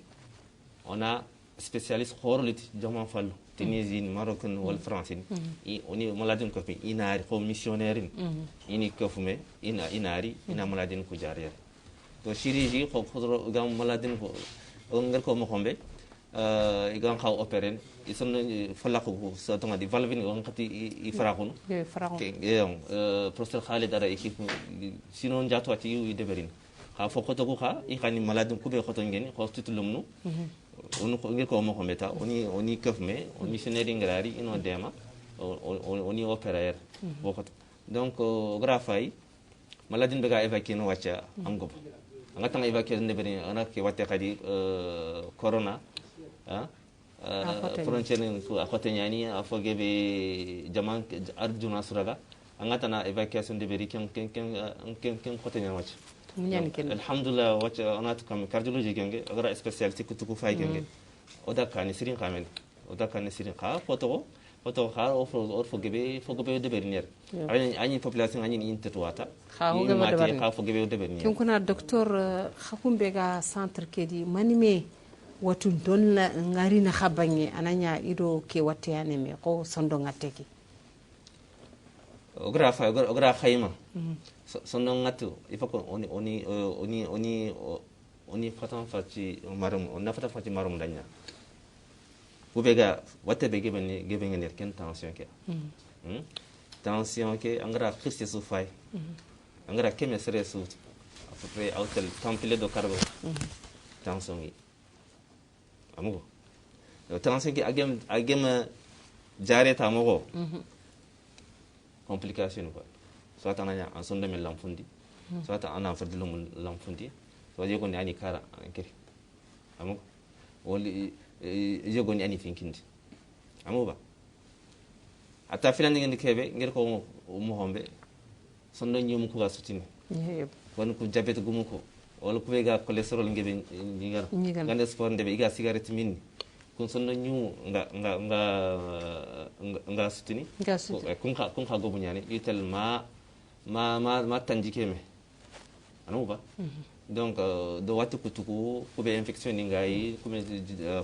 ona spécialiste horliti jama fallu Tunisie Marocain wal français oni maladie ko fi inari ko missionnaire ini kafume inari ina maladie ko jariya to chirurgie ko khodro gam maladie ko ngal ko mo xombe igan xaw opérer ison falako sa tonga di valvin on khati I farakun ke prostate khale dara équipe sinon jato ati yu deberin ha fo khoto ko ha I khani malade ko be khoto ngeni hospital lumnu onu ko ngir ko mo ko meta oni kafme oni missionnaire ngrari ino dema oni opérateur bokot donc grafay malade be ga évacuer no wacca am gobo anga tanga évacuer ne bari ana ke watte khadi corona frontière ko akote nyani afogebe jaman arjuna suraga anga tana évacuation de bari ken kote nyani wacca alhamdulillah wacca anat kam cardiologie genge agra spécialité kutuku fay genge oda kani sirin kamen oda kani sirin ka photo ha fogebe de bernir ani population ani interwata ha fogebe de bernir kin kuna docteur khakumbe ga centre kedi manime watun don la ngari na khabanye ananya ido ke watiyane me ko sondo ngateki ogra khayma sondo ngatu ifako oni fatan faci marum onna fatan faci marum danya ubega wate be geben ner ken tension ke tension ke angra khirsi su fay angra keme sere su à peu près autel temple do cargo tension yi amugo tension ke agem jare ta mogo complication quoi soit ananya en sonde mel lamfundi soit ana fardilum lamfundi so yego ni ani kara ankeri amugo woli yego ni ani finkindi amuba ata filandi ngi kebe ngir ko mo hombe sondo nyum ko gasutini won ko diabete gumu ko wala ko be ga cholesterol ngebe ngigar gande sport ndebe iga cigarette minni kun sondo nyu nga sutini kun ka gobu nyane itel ma tanjikeme anuba donc do watu kutuku ko be infection ngai ko be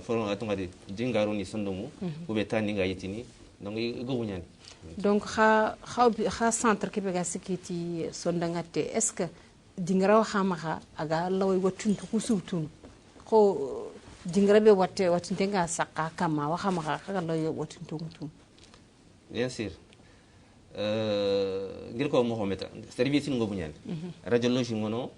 foron atunga de jingaro ni sondo mu ko be tan ngai tini donc gobu nyane donc kha centre ke be ga sikiti sonda ngate est ce que dingaraw khamaha aga lawai watuntu kusutun ko dingarabe watte nga sakka kama waxa ma ka lo yo watuntu mutum bien sûr ngir ko mo hometa service ngobu nyane radiologie ngono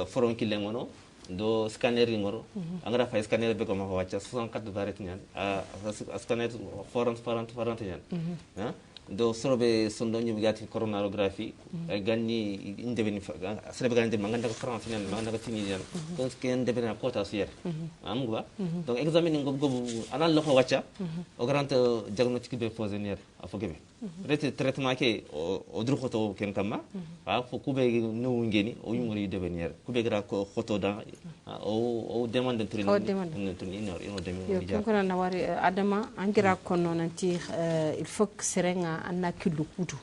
foron kille ngono do scanner ngoro angara fa scanner be ko ma wacca 64 variété nyane scanner foron nyane do sorobe sondo nyum gati coronarographie ganni indebeni sorobe ganni manganda ko france nyane manganda ko tini nyane donc ken debena kota suyer amugba donc examiner gobu anal lo ko wacca o grande diagnostic be posé ner afogebe rete traitement ke o dru khoto ken kama fa fo kube no ngeni o yumori devenir kube gra ko khoto da o demande training ino demi yo ko na wari adama angira kono nanti il faut que serenga anna kullu kutu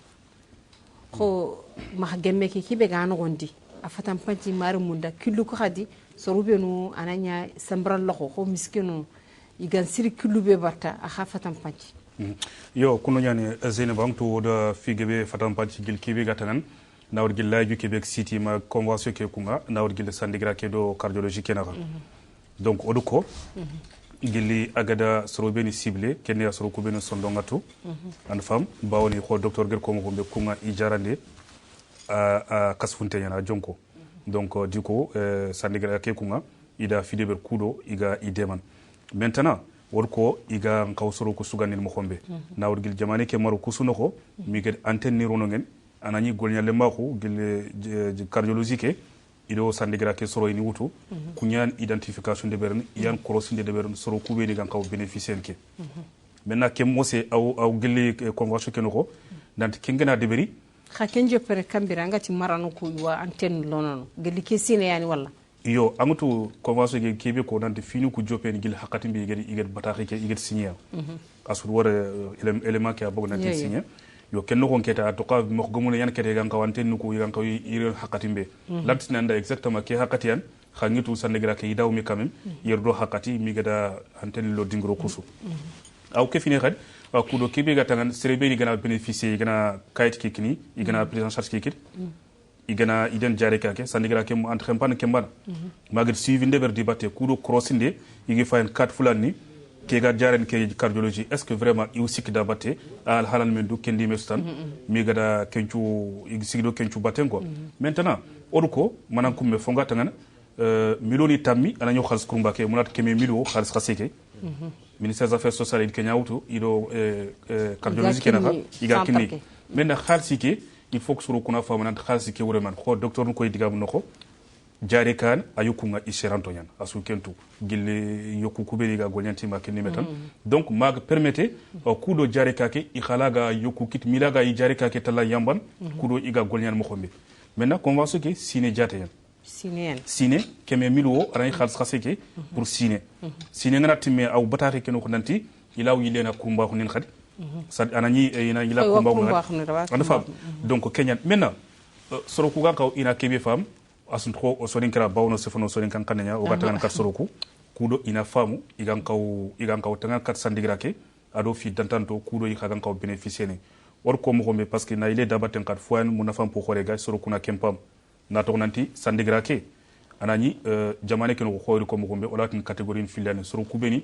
ko ma gemme ke kibe ga no gondi afatan panti mar munda kullu ko khadi so rubenu ananya sambral lokho ko miskino igan siri kullu be batta a khafatan panti yo kuno nyani Zainab to da figebe fatan panti gil kibe gatanan nawr gil laju Québec City ma convention ke kunga nawr gil sandigra ke do cardiologie kenaka donc oduko gilli agada sorobeni ciblé kenya soro kubeno sondongatu an fam bawoni ko docteur gel ko mo be kunga ijarande a kasfunte yana jonko donc diko sandigra ke kunga ida fideber kudo iga ideman maintenant worko iga kawsoro ko suganil mo khombe nawr gil jamane ke maru kusunoko mi ged antenne ni rono ngen anani golnyalle mako gil cardiologique ido sandigra ke soro ni wutu kunyan identification de berne yan crossing de berne soro kubeni gan kaw bénéficier ke maintenant ke mose aw gilli convention ke noko dant kengena de beri khaken je pere kambira ngati marano ko wa antenne lonono gilli ke sine yani walla yo amatu convention ke kebe ko dant fini ku jopeni gil hakati bi iged bataki ke iged signer asur wara element ke abog na signer yo kenno ko keta to ka mo gomul yan kete gan kawanten ko yan kaw yirel hakati be lamti nanda exactement ke hakati yan khangitu sandegra ke idaw mi quand même yerdo hakati mi gada antenne lo dingro kusu aw ke fini khad ko do kebe gata ngan serebe ni gana bénéficier gana kayit ke kini igana prise en charge ke kit igana iden jare kake sandegra ke mo entre pan ke mbana magad suivi ndeber dibate ko do crossinde igi fayen 4 fulani ke ga jaren ke cardiologie est ce que vraiment i usik da batte al halal men du kendi mestan mi gada kencu sigdo kencu batten ko maintenant oruko manan kumme fonga tangana miloni tammi ana nyo khals kurumba ke munat keme milo khals khaseke ministère des affaires sociales il kenya auto ido cardiologie kenaka iga kinni maintenant khalsi ke il faut que suru kuna fa manant khalsi ke wure man ko docteur ko digam noko jare kan ayukunga isheranto nyan asu kentu gille yoku kubeli ga golnyanti ma kenni metan donc mag permettre kudo jare kake i khalaga yoku kit milaga i jare kake tala yamban kudo iga golnyan mo khombe maintenant convention ke sine jate yan sine keme miluo ray khals khaseke pour sine ngana timme aw batare keno ko nanti ilaw yilena kumba ko nen khadi sad anani ina ila kumba ko anda fam donc kenyan maintenant soro ku ga kaw ina kebe fam asun tro o sorin kara bawno sefono sorin kan kananya o gatan kat soroku kudo ina famu igan kaw tangan kat sandigra ke ado fi dantanto kudo yi kagan kaw bénéficier ne or ko mo me parce que na ile dabaten kat foyan mu na fam po khore ga soroku na kempam na to nanti sandigra ke anani jamane ken ko khori ko mo be o latin catégorie filane soroku beni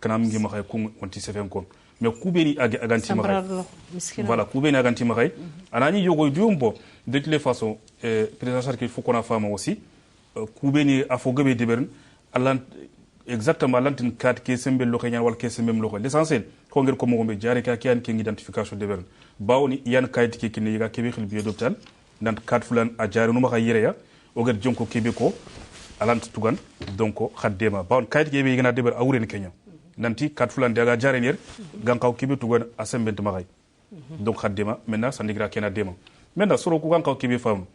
kanam ngi ma khay ko onti sefen ko mais kubeni aganti ma khay voilà kubeni aganti ma khay anani yogo dumbo de toutes les façons président qu'il faut qu'on a femme aussi kubeni afogabe debern allant exactement lantin kat ke sembe lo kenyan wal ke sembe lo l'essentiel ko ngir ko mo be jare ka kian ke identification debern bawni yan kayit ke kin yiga kebe xil bi d'hôpital nan kat fulan a jare no ma khayire ya o ger jonko kebe ko alant tugan donc khaddema bawon kayit ke be yiga na deber awren kenya nanti kat fulan daga jare ner gankaw kebe tugan asembe ma khay donc khaddema maintenant sandigra kena dema maintenant soro ku gankaw kebe fam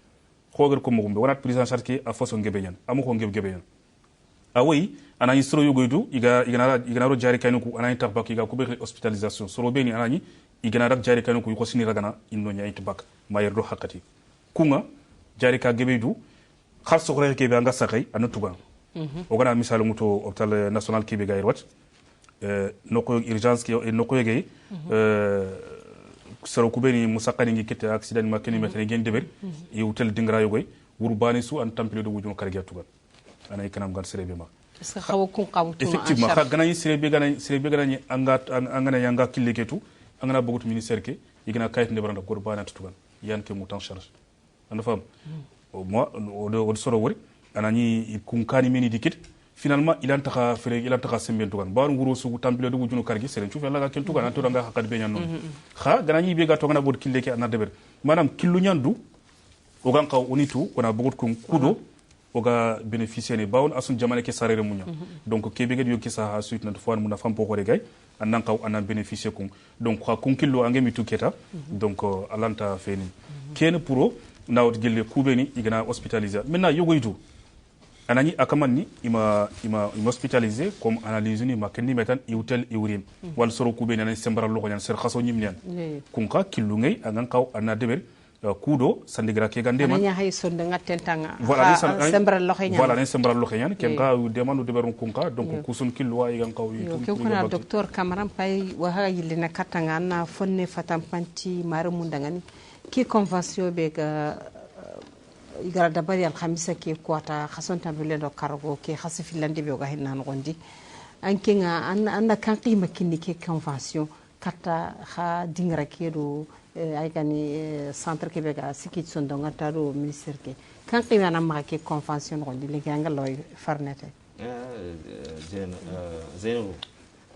khoger ko mo be wonat prise en charge ke a foso ngebe nyan amu ko ngebe nyan awi anani soro yogoydu igana ro jari kayno ku anani tabak iga ko be hospitalisation soro be ni anani igana rak jari kayno ku ko sini ragana inno nyaay tabak mayer do hakati kunga jari ka gebedu khar sokre ke be anga sakay anu tugan o gana misalo muto hôpital national ke be gayr wat noko urgence ke noko yegay soro kubeni musakani ngi kete accident ma keni metene gen deber e hotel dingra yogoy wurbani su an tampile do wujuno kargia tugan ana ikanam gan serebe ma est-ce que xaw ko xawtu effectivement xa gana serebe gana ni angana yanga killeketu angana bogut ministère ke igana kayit ndebranda gurbana tugan yan ke mutan charge anda fam moi o soro wori anani kunkani meni dikit finalement il antaka semben tugan ba nguro su tampile do wujuno kargi seren chu fela ga ken tugan anto nga hakad be nyan non xa gana ni be ga to ngana bod killeke ana deber manam killu nyandu o gan kaw unitu kona bogut kun kudo oga bénéficier ne bawon asun jamane ke sarere munya donc kebe ga yoki sa suite na fo na fam po ko regay anan kaw anan bénéficier kun donc xa kun killo ange mi tuketa donc alanta feni ken pro nawt gelle kubeni igana hospitaliser maintenant yogoydu anani akamanni ima hospitaliser comme analyse ni makenni metan iwtel iwrin wal soro kubeni nan sembara lo ko nyan ser khaso nyimnyan kun ka killu ngay anan kaw ana deber kudo sandigra ke gande man anya hay sonde ngatentanga voilà sembra lo xeñan voilà ne sembra lo xeñan ken ka demande de beron kunka donc kusun kilwa igan kaw yi ke kuna docteur Kamaram pay wa ha yilina katanga na fonne fatam panti maramu ndangani ki convention be ga igara dabari al khamisa ke kwata khason tambele do cargo ke khasifi lande be ga hinna ngondi anke nga anna kan qima kinni ke convention kata kha dingra ke do ay gani centre Québec sikit sondo ngataro ministère ke kan qimana ma ke convention ngondi le ganga loy farnete zeno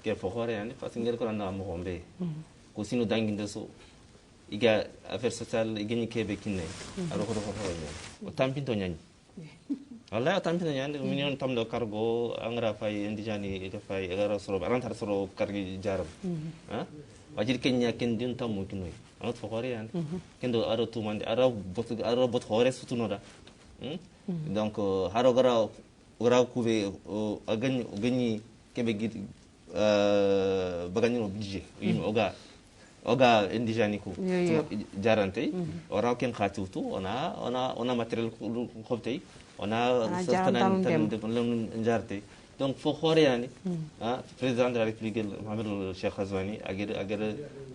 ke fo hore yani parce que ngel ko na mo hombe ko sinu danginde so iga affaire sociale igeni kebe kinne aro ko o tampinto nyani wala tampinto nyani million tamdo cargo angra fay indijani e fay gara soro arantar soro kargi jaram ha wajir kenya ken din tam mo kinoy anot fo hore yani kendo aro tumande aro bot hore sutunoda donc haro gara kuve agani kebe gid bagani no budget oga indijani ko jarante ora ken khatutu ona matériel khobtay ona certainement tan jarte donc fo khore yani président de la république Mohamed Cheikh Khazouani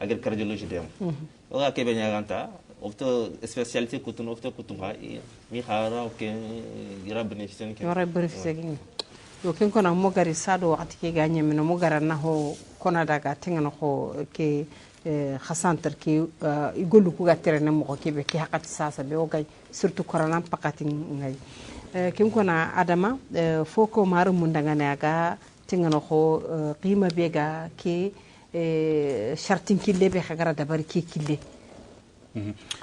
agar cardiologie dem oga ke benya ganta ofto spécialité kutuno ofto kutunga mi khara ke gira bénéficier ora bénéficier yo ken kona mo gari sado wakati ke ga nyemino mo gara na ho kona daga tengano ho ke khasantar ke igolu ku ga terene mo ke be ke hakati sasa be o gay surtout corona pakati ngay ken kona adama foko maru mundanga ne aga tengano ho qima be ga ke shartin kille be khagara dabari ke kille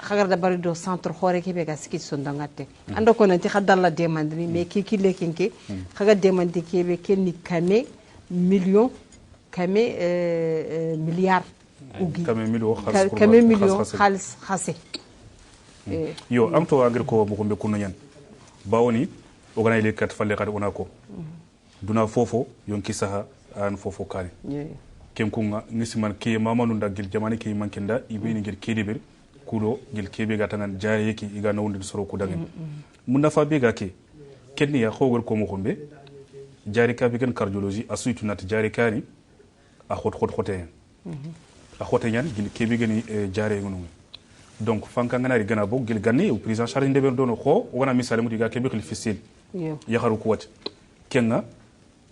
khagar dabari do centre khore ke be ga skit sondangate ando ko nanti khadalla demandri mais ke kille kenke khaga demandi ke be kenni kame million kame milliard ugi kame million khalis khase yo am to agir ko mo ko be kunu nyan bawoni o gana ile kat falle kat onako duna fofo yonki saha an fofo kali ken kunga nisiman ke mamanu ndagil jamani ke mankenda ibeni gel kedibel kudo gel kebe gatangan jaye yeki iga nawndi soro ku dangen mun nafa be ga ke kenni ya khogol ko mo khombe jari ka bi ken cardiologie asuitu nat jari kani a khote a khote nyan gel kebe gani jare ngunu donc fanka ngana ri gana bok gel ganni ou prise en charge ndebe dono kho wana misale muti ga kebe khil fisil ya kharu ko wat kenga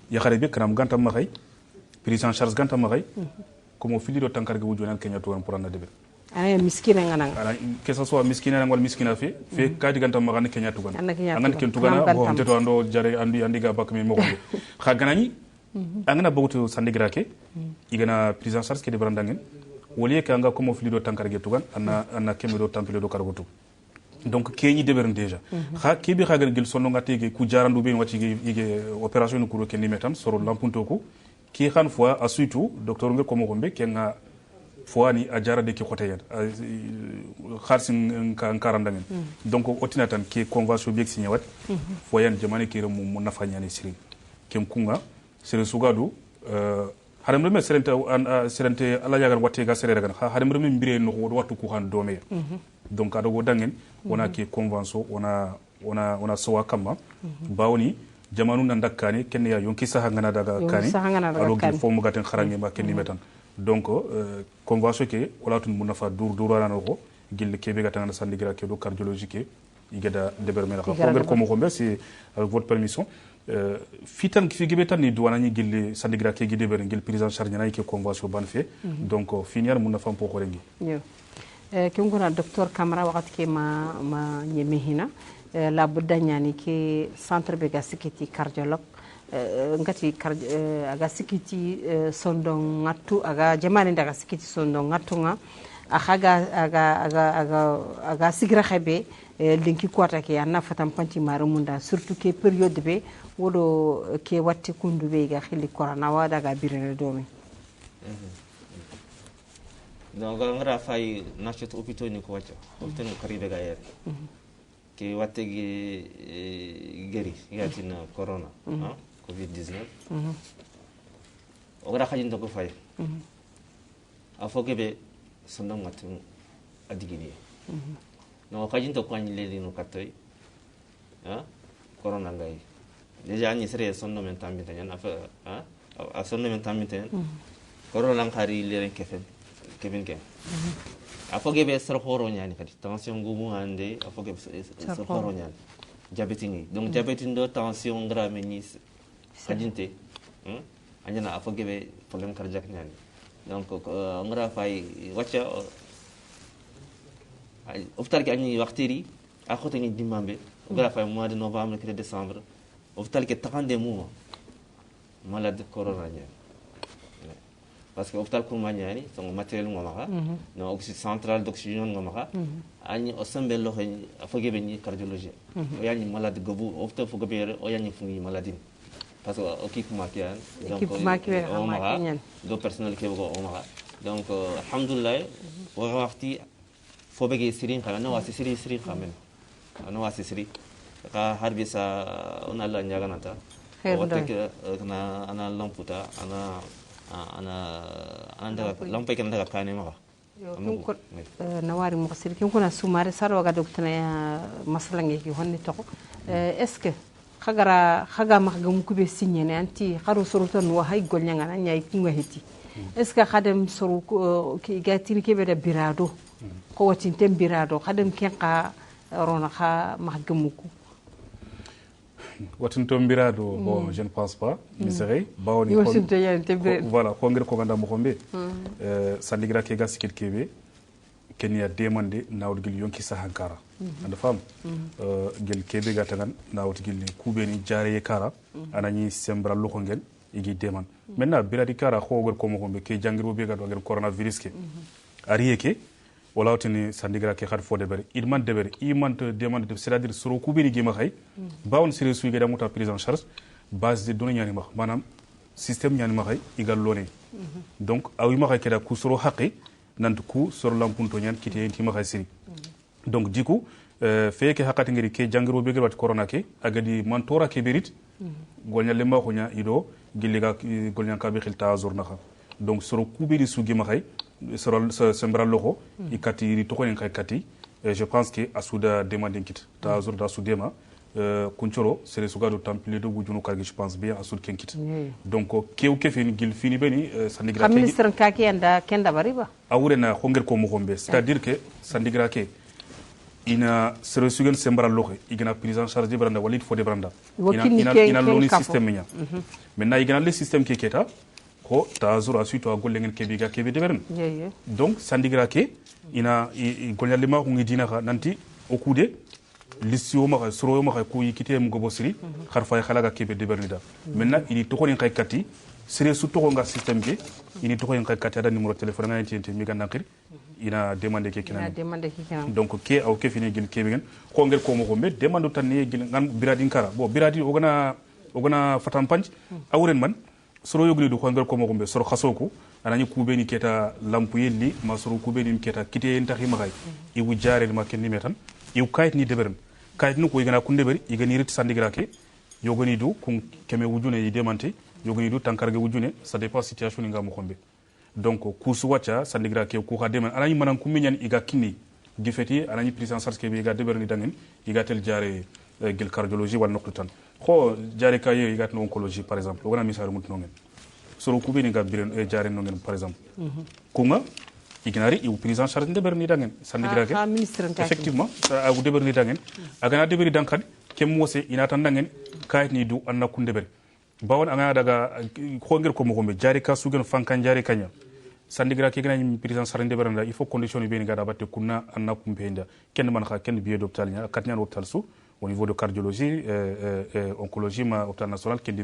ya khare be kanam ganta ma khay prise en charge ganta ma khay comme filiro tankar ga wujonan kenya to pour na debe ay miskina ngana que ça soit miskina ngol miskina fe kadi ganta ma gan kenya to gan angan ken to gana bo teto ando jare andi ga bak mi mo ko kha ganani angana bogto sandigra ke igana prise en charge ke de brandangen woliye ka nga comme filiro tankar ga to gan anna kemdo tampilo do kargoto donc keñi deɓeren déjà ha keɓi hagal guel sonno gattege ku jarandu ɓen wacci ige opération no kuro kendi metan soro lampunto ko ki han fois a suitu docteur ngel komo kombe kenga fois ni a jarade ki xote yad kharsin karandangen donc otina tan ke convention bi signé wat foyan jamane ki rem mo nafa ñani siri kem kunga sere sugadu haram reme serente ala yagar watte ga sere gan haram reme mbire no wattu ku han dome donc ado go dangen wona ke convention wona sowa kamma bawni jamanu nan dakkani kenne ya yonki saha ngana daga kani alo ki fomu gaten kharange ma kenni metan donc convention ke wala tun munafa durana ko gille kebe gatan sandigira ke do cardiologique igeda debermela ko ngel ko mo ko c'est avec votre permission fitan ki gibetan ni duwana ni gille sandigira ke gide ber ngel prise en charge na ke convention ban fait donc finir munafa po ko rengi كيمكن الدكتور كامرا وقت كما ما يمهنا لابد يعني كي سنتر بيغاسكيتي كارديولوج ngati agasikiti sondo ngatu aga jamani ndaga sikiti sondo ngatu nga aga sigira khebe linki kwata ke anna fatam panti marumunda surtout ke periode be wodo ke watti kundu be ga khili corona wa daga birene domi donc ngara fay nachet hôpital ni ko wacca hôpital ko karibe ga yer ke watte geri yatina corona covid 19 o gara khajin to ko fay a fogebe sondam ngatu adigini no khajin to ko ani leli no katoy corona ngai déjà ni sere sondam men tambita yan a sondam men tambita corona ngari leren kefen kevin ken afogebe sar horo nyani kadi tension gumu ande afogebe sar horo nyani diabetes donc diabetes do tension grave ni kadinte anyana afogebe problème cardiaque nyani donc ngra fay wacca hôpital ki ani waxtiri a khote ni dimambe ngra fay mois de novembre et décembre hôpital ki takande mouvement malade corona nyani parce que hôpital pour maniani son matériel ngomaka no oxygène central d'oxygène ngomaka ani osambe lo afogebe ni cardiologie o yani malade gobu hôpital fogebe o yani fungi maladie parce que okik makian donc do personnel ke go omaka donc alhamdulillah wa waqti fobege sirin kala no wasi siri kamen no wasi siri ka harbi sa on alla nyaga nata o tek na ana lamputa ana anda lampai kan daga kane maka nawari mo sir kin kuna sumare saro ga docteur masalange ki honni to est ce que khaga ma ga mu kube signé ne anti kharo soroton wa hay gol nyanga na nyay kunga heti est ce que khadem soru ki gatiri ke be da birado ko watin tem birado khadem ken ka rona kha ma gamuku watinto mbirado bon je ne pense pas misere bawoni voilà ko ngir ko ganda mo xombe sandigra ke gas kit kebe kenya demande nawd gil yonki sahankara anda fam gel kebe gatagan nawd gil kubeni jare kara anani sembra lo ko ngel igi deman maintenant biradi kara ko gor ko mo xombe ke jangiro be gado ngel coronavirus ke arieke wala wotini sandigra ke khad fo debere idman debere imante demande c'est-à-dire soro kubeni gi ma xay bawon sire suy ga damuta prise en charge base de données ñani ma manam système ñani ma xay igal lone donc awi ma xay keda ku soro haqi nantu ku soro lampunto ñan kite enti ma xay siri donc du coup feke hakati ngiri ke jangiro be wat corona ke agadi mantora ke berit golnya lemba xonya ido gilliga golnya ka be xilta journa xa donc soro kubeni su gi ma xay soro sembra loxo ikati ri to kay kati je pense que asuda demanding kit ta jour da sudema kunchoro sere sugado tampile do bujunu kargi je pense bien asud kenkit donc kew kefen gil fini beni sandigra ke ministre kaki anda kenda bariba awure na xonger ko mo xombe c'est à dire que sandigra ke ina sere sugen sembra loxo igna prise en charge de branda walit fo de branda ina loni système nya maintenant igna le système ke keta ko ta zura suito golle ngel kebiga kebe de bern donc sandigra ke ina golnya lima ko ngidina ka nanti o kude listio ma soro ma ko yikite mu go bosiri kharfa khalaga kebe de bernida maintenant ini to ko ni kay kati sere su to nga système ke ini to ko ni kay kati ada numéro téléphone ngani tente mi ganna khir ina demande ke kinan donc ke aw ke fini gil kebe gen ko ngel ko mo ko be demande tan ne gil ngam biradi kara bo biradi ogana fatan panj awren man soro yogli du ko ngel ko mo gombe soro khasoku anani kubeni keta lampu yelli ma soro kubeni keta kite en taxi magay i wu jaare ma ken ni metan i kayit ni deberum kayit nu ko igana kunde beri igani rit sandigra ke yogoni du kun keme wujune yi demante yogoni du tankarge wujune ça dépend situation nga mo gombe donc kusu wacha sandigra ke ku ha demen anani manan kuminyan iga kinni gifeti anani prise en charge ke be iga deberni dangen iga tel jaare gel cardiologie wal nokto tan ko jare kaye igat no oncologie par exemple wona misal mut nongen soro kubeni ga biren jare nongen par exemple kunga ignari i prise en charge de berni dangen sandigra ke effectivement a u deberni dangen agana deberi dankad kem wose ina tan dangen kayit ni du anna kunde ber bawon anga daga ko ngel ko mo gombe jare ka sugen fankan jare kanya sandigra ke gana prise en charge de berna il faut condition ni beni ga da batte kunna anna kumpenda ken man kha ken biye d'hôpital nya katnya hôpital su au niveau de cardiologie oncologie ma hôpital national qui dit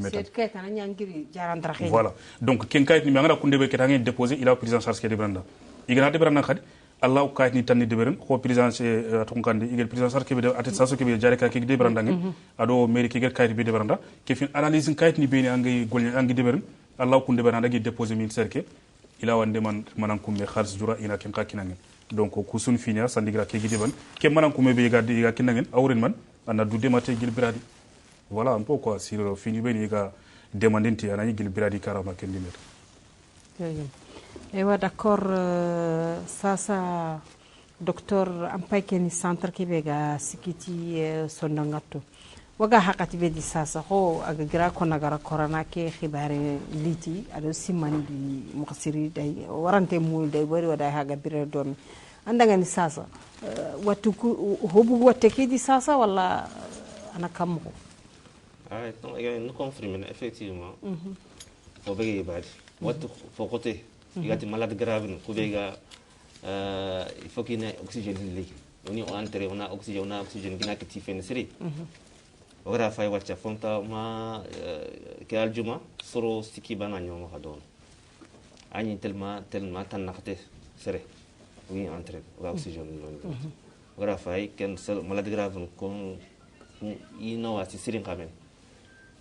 voilà donc ken kayit ni ngara kunde be ketanga déposer il a prise en charge ke de branda igana de branda khadi allah kayit ni tanni de beren ko prise en charge to ngandi igel prise en charge ke be attestation ke be jare ka ke de branda ngi ado mairie ke gel kayit be de branda ke fin analyse kayit ni be ni angi golni angi de beren allah kunde branda gi déposer ministère ke ila wande man manan kumbe khalis jura ina ken ka kinangen donc ko sun finia sandigra ke gidi ban ke manan kumbe be ga kinangen awren man ana du demate gil biradi voilà un peu quoi si le fini ben ga demandenti ana gil biradi karama ken dimet ewa d'accord sasa docteur ampay ken centre ke be ga sikiti sondangato waga hakati be di sasa ho aga gira ko nagara corona ke khibare liti ado simani di muqsiri day warante mul day bari wada haga bire don andanga ni sasa watu hobu watte ke di sasa wala ana kam ko ay donc no confirmer effectivement fo bege badi watu fo côté igati malade grave ko bega il faut qu'il y ait oxygène liquide on est entré on a oxygène gina ke tifene seri wara fay wacca fonta ma ke aljuma soro stiki bana nyoma khadon ani tellement tan nakhte sere oui entre oxygène non wara fay ken malade grave kon ino wasi sirin kamen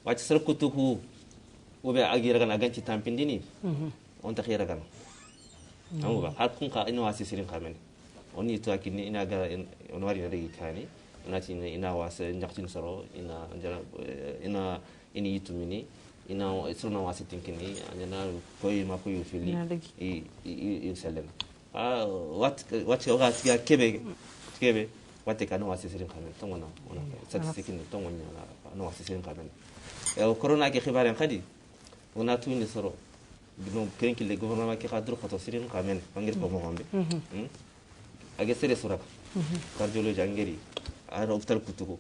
wacca sere kutuku obe agira gan aganci tampindini on ta khira gan amuba hat kun ka ino wasi sirin kamen oni to akini ina ga on wari na degi kani nati ina wasa njaktin soro ina ini yitumini ina sirna wasi tinkini ana koy ma koy fili i selen wat ga tiga kebe wate kana wasi sirin kamen tongona ona statistikin tongonya na wasi sirin kamen corona ke khibaren khadi ona tuni soro no kenki le gouvernement ke khadru khato sirin kamen bangir ko mo gombe age sere suraka cardiologie angeri ar hôpital kutuko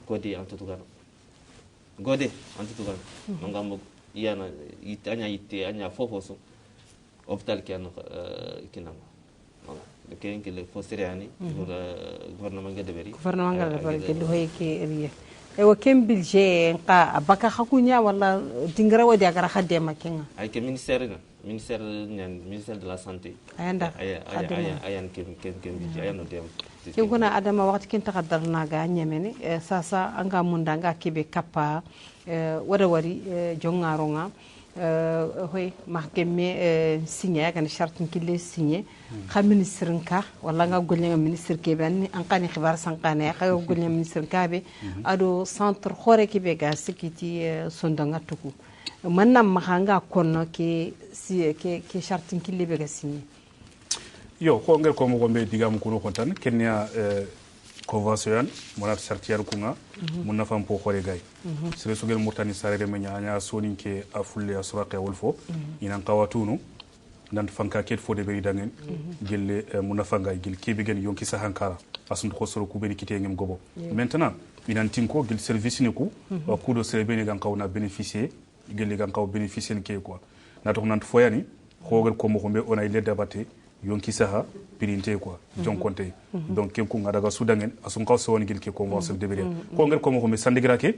kodi antutugano gode antu tugan mangam yana anya yitte anya fofoso hôpital ki an kinam de ken ki le fosiriani gouvernement ga deberi gouvernement ga deberi ke do ke riya e wa kem bilje nqa abaka khakunya wala dingra wadi agara khadde makinga ay ke ministère de la santé ayanda ayan kem bilje ayano dem ke gona adama wakati ken takaddarna ga nyemene sasa anga munda nga kibe kappa wada wari jongaronga hoy mahkeme signé kan charte kille signé kha ministre nka wala nga golnya ministre ke ben an qani khibar sankane kha golnya ministre ka be ado centre khore ke be ga sikiti sondanga tuku manam mahanga konno ke charte kille be ga signé yo ko ngel ko mo gombe digam kuno kontan kenya convention monat chartier kunga mun nafam po khore gay sere sugel murtani sarere menya anya soninke afulle asraqe wolfo inan qawatunu nan fanka ket fo de beri dangen gelle mun nafanga gel kebe gen yonki sahankara asun ko soro ku beni kite ngem gobo maintenant inan tinko gel service ne ku ku do sere beni gan qawna bénéficier gelle gan qaw bénéficier ke quoi na to nan foyani khogel ko mo gombe on ay le débatté yonki saha pirinte quoi jonkonte donc kenku ngadaga sudangen asun kaw sewon gil ke convention de beri ko ngel ko mo me sandigra ke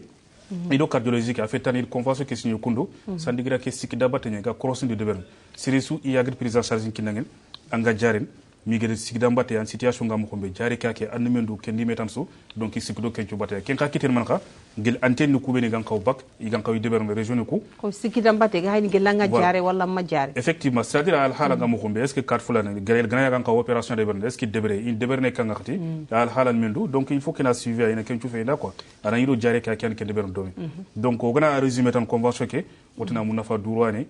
ido cardiologique a fait tani convention ke signé kundo sandigra ke sik dabate nga crossing de deber sirisu iyagir prise en charge kinangen anga jaren mi gere sik dambate en situation ngam ko be jare kake anmendu ken dimetan so donc sik do ken cubate ken ka kiten man ka gel antenne ku beni gan kaw bak igan kaw deber me région ko sik dambate ga hayni gel nga jare wala ma jare effectivement c'est-à-dire al hala ngam ko be est ce que carte fulana gel gana gan kaw opération deber est ce que debre il deber ne kan ngati al hala mendu donc il faut que na suivi ay na ken cu feyda quoi ana yido jare ka ken ken deber domi donc o gana résumé tan convention ke wotina mun nafa durwane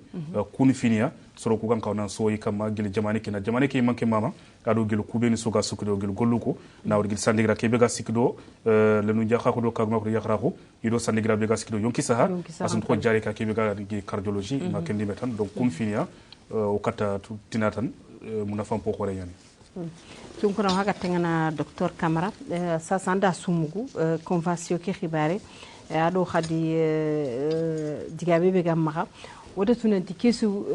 kun finia soro ku gan kaw nan soyi kama gel jamane ke manke mama ado gel kubeni soga sukdo gel golluko na wor gel sandigra ke bega sikdo le nu jaxa ko do kagma ko yakra ko ido sandigra bega sikdo yonki saha asun ko jare ka ke bega gi cardiologie ma ken dimetan donc kun finia o kata tinatan mun nafa po khore yani kin kuna haka tengana docteur Camara sa sanda sumugu convention ke khibare ado khadi digabe bega maxa wada tunanti kesu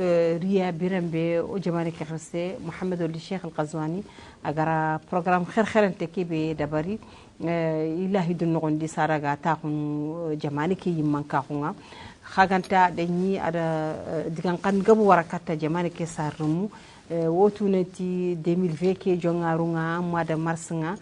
riya birambe o jamane ke khirse Mohamed Ali Sheikh Al-Qazwani agara programme kherkherante ke be dabari ilahi dun nogondi saraga ta kun jamane ke yimman ka kunga khaganta danyi ada digan kan gabu warakata jamane ke sarrumu wotunanti 2020 ke jongarunga mois de mars nga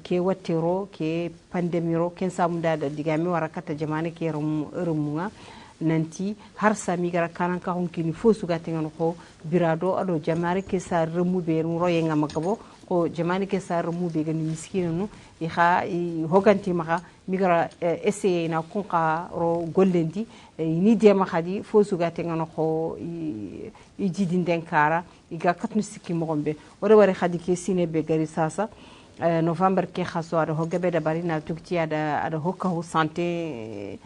ke watero ke pandemiro ken samunda da digame warakata jamane ke rumunga nanti har sami gara kanan ka honkini fo suga tengan ko birado ado jamare ke sa remu be roye ngama gabo ko jamane ke sa remu be gani miskino no i kha i hoganti maka migara essayer na kunka ro gollendi ni de ma khadi fo suga tengan ko i jidin denkara i ga katnu sikki mo gombe wara khadi ke sine be gari sasa novembre ke khaso ado hogabe da bari na tukti ada hokka ho santé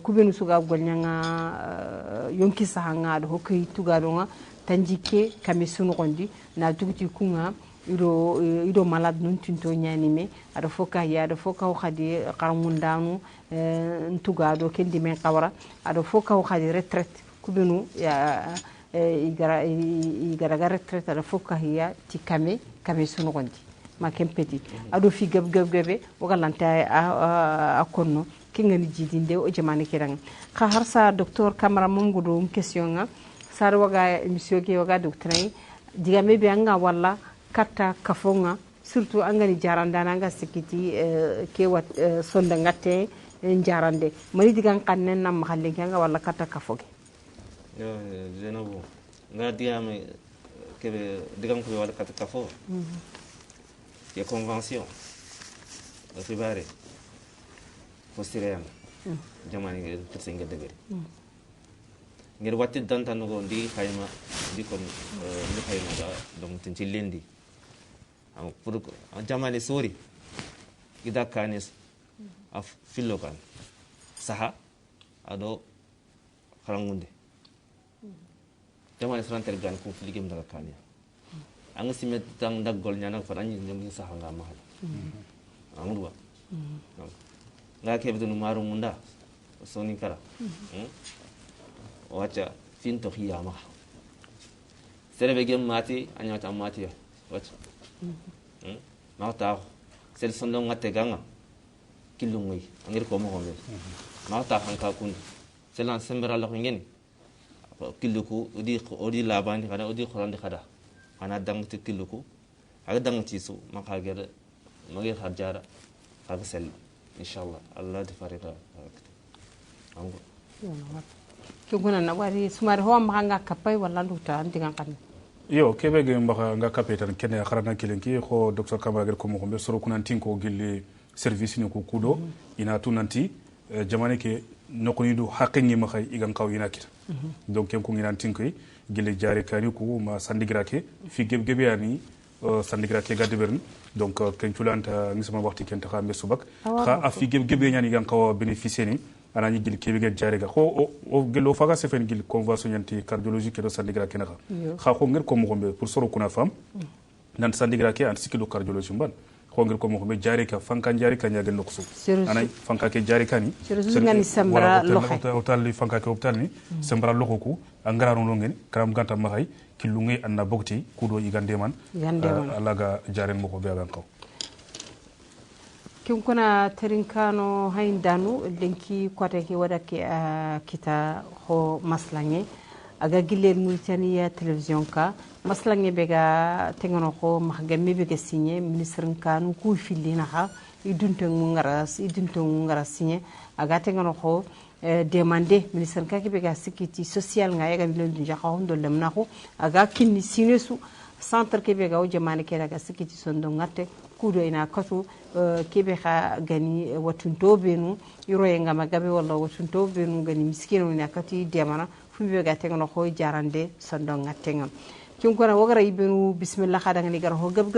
kubenu suga golnyanga yonki sahanga ado hokki tugadonga tanjike kamisunu gondi na tukti kunga ido malade nun tinto nyanime ado foka ya ado foka ho khadi qarmundanu ntugado kendi men qawra ado foka ho khadi retraite kubenu ya igara retraite ado foka hiya tikame sunu gondi ma kempeti ado fi gabe wagalanta akonno kingani jidinde o jamane kirang kha harsa docteur Camara mongudo question nga sar waga émission ke waga docteur digame be anga walla katta kafonga surtout angani jaranda nanga sikiti ke wat sonda ngate jarande mari digan kannen nam khalle nga walla katta kafoge yo zenobu nga digame ke digam ko walla katta kafo ke convention o fibare posteriam jamani ngel terse ngel debere ngel watti dantan ko ndi khayma ndi kon ndi khayma da donc tin ci lendi am pour jamani sori ida kanis af filokan saha ado kharangunde jamani santer gan ko ligem daga kania ang simet tang daggol nyana fa anyi nyam saha nga mahal amudwa nga kebe dunu maru munda soni kara wacha fin to hiya ma serebe gem mati anya ta mati wacha ma ta sel sondo ngate ganga kilungi angir ko mo ngombe ma ta hanka kun selan sembera lo ngeni kiluku odi labani kada odi khorandi kada ana dang ti kiluku aga dang ci su ma khagere magir harjara aga sel inshallah allah di farika ango kunguna na wari sumar ho mahanga kapai wala luta ndinga kan yo kebe ge mbaka nga kapetan kene kharana kilenki ko docteur Kamara ko mo be soro kunan tinko gilli service ni ko kudo ina tunanti jamane ke nokoni do haqqi ma khay igan kaw ina kit donc ken ko nginan tinkoy gilli jare kani ko ma sandigra ke fi gebe yani sandigra ke gadde bern donc ken tulanta ngisama waxti ken ta xambe subak xa afi gebe nyani igan kaw bénéficier ni anani gil kebe ge jare ga ko o gelo faga se fen gil convention yanti cardiologie ke do sandigra ke na xa ko ngir ko mo gombe pour soro kuna fam nan sandigra ke an sikilo cardiologie mban ko ngir ko mo be jari ka fanka jari ka nyaga noksu anay fanka ke jari kani ngani sambra loxe hotel li fanka ke hotel ni sambra loxo ku angara no ngeni karam ganta ma hay kilungi anna bokti kudo igande man alaga jaren mo ko be ban ko kim kuna terinkano hayndanu lenki kote ki wada ki kita ho maslange aga gilel Mauritania television ka maslange bega tengono ko mahgame bega signé ministre kanu ku filina ha idunte ngara signé aga tengono ko demander ministre ka ki bega sécurité sociale nga yaga len du jaxaw ndo lemna ko aga kinni signé su centre ke bega o jamane ke daga sécurité sondo ngate kudo ina katu kebe kha gani watunto benu yoroye ngama gabe wala watunto benu gani miskino ina kati demana fumbe ga tengono ko jarande sondo ngatenga kinkona wagara ibenu bismillah khada ngani gar ho gab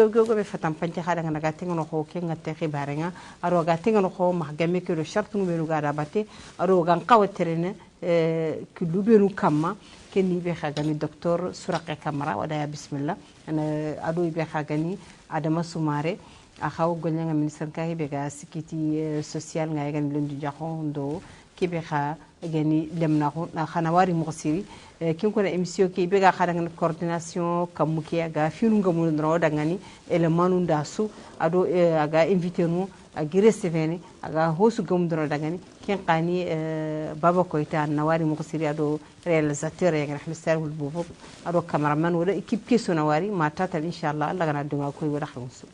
fatam panci khada ngana ga tengono ko ke ngate khibarenga aro ga tengono ko mahgame ke do shartu benu ga da batte aro ga qawaterene kullu benu kamma kenni be khagani docteur Suraqe Kamara wada bismillah ana ado be khagani adama sumare akhaw golnga ministre kay be ga sikiti social nga yagan lendu jaxondo kibe kha gani lemna ko na khana wari mursiri kin ko na emission ki be ga khada coordination kamuki ga finu ngamu ndro dangani elemanu ndasu ado aga invité nu agi receveni aga hosu gam ndro dangani kin qani baba koyta na wari mursiri ado réalisateur ya ngana xalisar wul bobo ado cameraman wala équipe ki sona wari ma tata inshallah Allah gana dunga koy wala xamsu